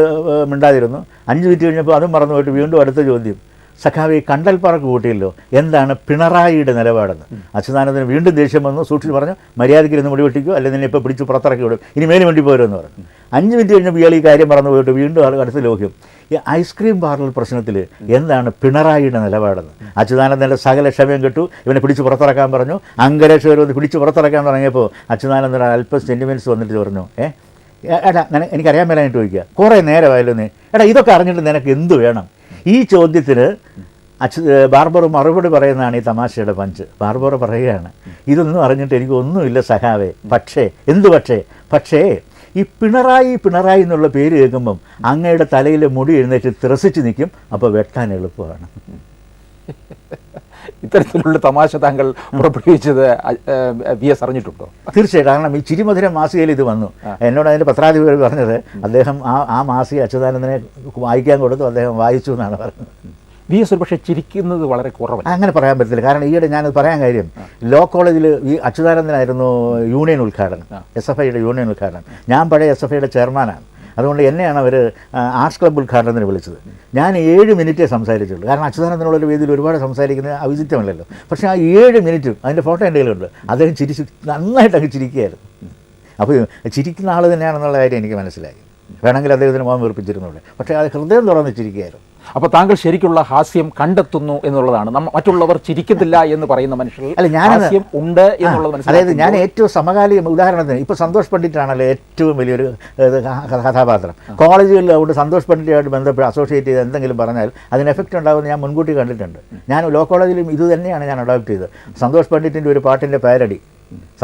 മിണ്ടാതിരുന്നു. 5 മിനിറ്റ് കഴിഞ്ഞപ്പോൾ അതും മറന്നു പോയിട്ട് വീണ്ടും അടുത്ത ചോദ്യം, സഖാബ് കണ്ടൽ പറക്ക് കൂട്ടിയല്ലോ, എന്താണ് പിണറായിയുടെ നിലപാടെന്ന്? അച്യുതാനന്ദന് വീണ്ടും ദേഷ്യം വന്നു. സൂക്ഷിച്ച് പറഞ്ഞു, മര്യാദയ്ക്ക് ഇരുന്ന് മുടി വെട്ടിക്കോ, അല്ലെങ്കിൽ നിന്നെ ഇപ്പോൾ പിടിച്ച് പുറത്തിറക്കി വിടും, ഇനി മേലും വേണ്ടി പോരുമെന്ന് പറഞ്ഞു. 5 മിനിറ്റ് കഴിഞ്ഞപ്പോൾ ഇയാൾ ഈ കാര്യം മറന്നു പോയിട്ട് വീണ്ടും അടുത്ത ലോഹ്യം, ഈ ഐസ്ക്രീം പാർലർ പ്രശ്നത്തിൽ എന്താണ് പിണറായിയുടെ നിലപാടെന്ന്? അച്യുതാനന്ദൻ്റെ സകല ക്ഷമയും കെട്ടു. ഇവനെ പിടിച്ച് പുറത്തിറക്കാൻ പറഞ്ഞു. അംഗരക്ഷകർ വന്ന് പിടിച്ച് പുറത്തിറക്കാൻ തുടങ്ങിയപ്പോൾ അച്യുതാനന്ദൻ അല്പം സെൻറ്റിമെൻറ്റ്സ് വന്നിട്ട് പറഞ്ഞു, എടാ എനിക്കറിയാൻ മേലായിട്ട് ചോദിക്കുക, കുറേ നേരമായല്ലോ നീ, എടാ ഇതൊക്കെ അറിഞ്ഞിട്ട് നിനക്ക് എന്ത് വേണം? ഈ ചോദ്യത്തിന് ബാർബർ മറുപടി പറയുന്നതാണ് ഈ തമാശയുടെ പഞ്ച്. ബാർബർ പറയുകയാണ്, ഇതൊന്നും അറിഞ്ഞിട്ട് എനിക്കൊന്നുമില്ല സഖാവേ, പക്ഷേ ഈ പിണറായി എന്നുള്ള പേര് കേൾക്കുമ്പം അങ്ങയുടെ തലയിലെ മുടി എഴുന്നേറ്റ് ത്രസിച്ച് നിൽക്കും, അപ്പോൾ വെട്ടാൻ എളുപ്പമാണ്. ഇത്തരത്തിലുള്ള തമാശ താങ്കൾ പുറപ്പെടുവിച്ചത് VS അറിഞ്ഞിട്ടുണ്ടോ? തീർച്ചയായിട്ടും. കാരണം ഈ ചിരിമധുരം മാസികയിൽ ഇത് വന്നു. എന്നോട് അതിൻ്റെ പത്രാധിപർ പറഞ്ഞത് അദ്ദേഹം ആ മാസിക അച്യുതാനന്ദനെ വായിക്കാൻ കൊടുത്തു, അദ്ദേഹം വായിച്ചു എന്നാണ് പറഞ്ഞത്. VS ഒരു പക്ഷേ ചിരിക്കുന്നത് വളരെ കുറവാണ്. അങ്ങനെ പറയാൻ പറ്റില്ല. കാരണം ഈയിടെ ഞാനത് പറയാൻ കാര്യം, ലോ കോളേജിൽ ഈ അച്യുതാനന്ദനായിരുന്നു യൂണിയൻ ഉദ്ഘാടനം, SFIയുടെ യൂണിയൻ ഉദ്ഘാടനം. ഞാൻ പഴയ SFIയുടെ ചെയർമാനാണ്. അതുകൊണ്ട് എന്നെയാണ് അവർ ആർട്സ് ക്ലബ്ബ് ഉദ്ഘാടനത്തിന് വിളിച്ചത്. ഞാൻ 7 മിനിറ്റേ സംസാരിച്ചുള്ളൂ. കാരണം അച്യുതാനന്ദനുള്ളൊരു വേദിയിൽ ഒരുപാട് സംസാരിക്കുന്നത് ഔചിത്യമല്ലല്ലോ. പക്ഷേ ആ 7 മിനിറ്റും അതിൻ്റെ ഫോട്ടോ എൻ്റെ കയ്യിലുണ്ട്. അദ്ദേഹം നന്നായിട്ട് അങ്ങ് ചിരിക്കുകയായിരുന്നു. അപ്പോൾ ചിരിക്കുന്ന ആൾ തന്നെയാണെന്നുള്ള കാര്യം എനിക്ക് മനസ്സിലായി. വേണമെങ്കിൽ അദ്ദേഹത്തിന് മുഖം വീർപ്പിച്ചിരുന്നുള്ളൂ. പക്ഷേ അത് ഹൃദയം തുറന്ന് ചിരിക്കുകയായിരുന്നു. അപ്പോൾ താങ്കൾ ശരിക്കുള്ള ഹാസ്യം കണ്ടെത്തുന്നു എന്നുള്ളതാണ്. മറ്റുള്ളവർ ചിരിക്കത്തില്ല എന്ന് പറയുന്ന മനുഷ്യർ അല്ല, ഹാസ്യം ഉണ്ട് എന്നുള്ളത് അതായത് ഞാൻ ഏറ്റവും സമകാലിക ഉദാഹരണത്തിന് ഇപ്പോൾ സന്തോഷ് പണ്ഡിറ്റാണല്ലോ ഏറ്റവും വലിയൊരു കഥാപാത്രം. കോളേജുകളിൽ അതുകൊണ്ട് സന്തോഷ് പണ്ഡിറ്റുമായിട്ട് ബന്ധപ്പെട്ട് അസോസിയേറ്റ് ചെയ്ത് എന്തെങ്കിലും പറഞ്ഞാൽ അതിന് എഫക്റ്റ് ഉണ്ടാകുമെന്ന് ഞാൻ മുൻകൂട്ടി കണ്ടിട്ടുണ്ട്. ഞാൻ ലോ കോളേജിലും ഇത് തന്നെയാണ് ഞാൻ അഡോപ്റ്റ് ചെയ്തത്. സന്തോഷ് പണ്ഡിറ്റിൻ്റെ ഒരു പാട്ടിൻ്റെ പാരഡി,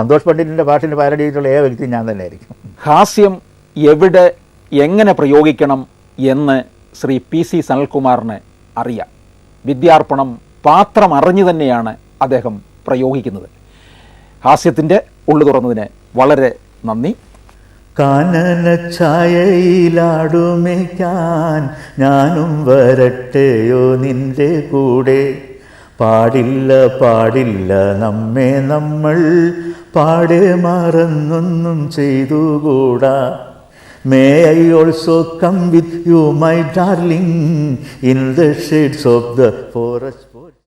സന്തോഷ് പണ്ഡിറ്റിൻ്റെ പാട്ടിൻ്റെ പാരഡി ചെയ്തിട്ടുള്ള ഏക വ്യക്തി ഞാൻ തന്നെയായിരിക്കും. ഹാസ്യം എവിടെ എങ്ങനെ പ്രയോഗിക്കണം എന്ന് ശ്രീ PC സനൽകുമാറിന് അറിയാം. വിദ്യാർപ്പണം പാത്രം അറിഞ്ഞു തന്നെയാണ് അദ്ദേഹം പ്രയോഗിക്കുന്നത്. ഹാസ്യത്തിൻ്റെ ഉള്ളു തുറന്നതിന് വളരെ നന്ദി. കാനന ഛായയിലാടുമേക്കാൻ ഞാനും വരട്ടെയോ നിന്റെ കൂടെ. പാടില്ല പാടില്ല നമ്മെ നമ്മൾ പാടെ മറന്നൊന്നും ചെയ്തുകൂടാ. May I also come with you, my darling, in the shades of the forest.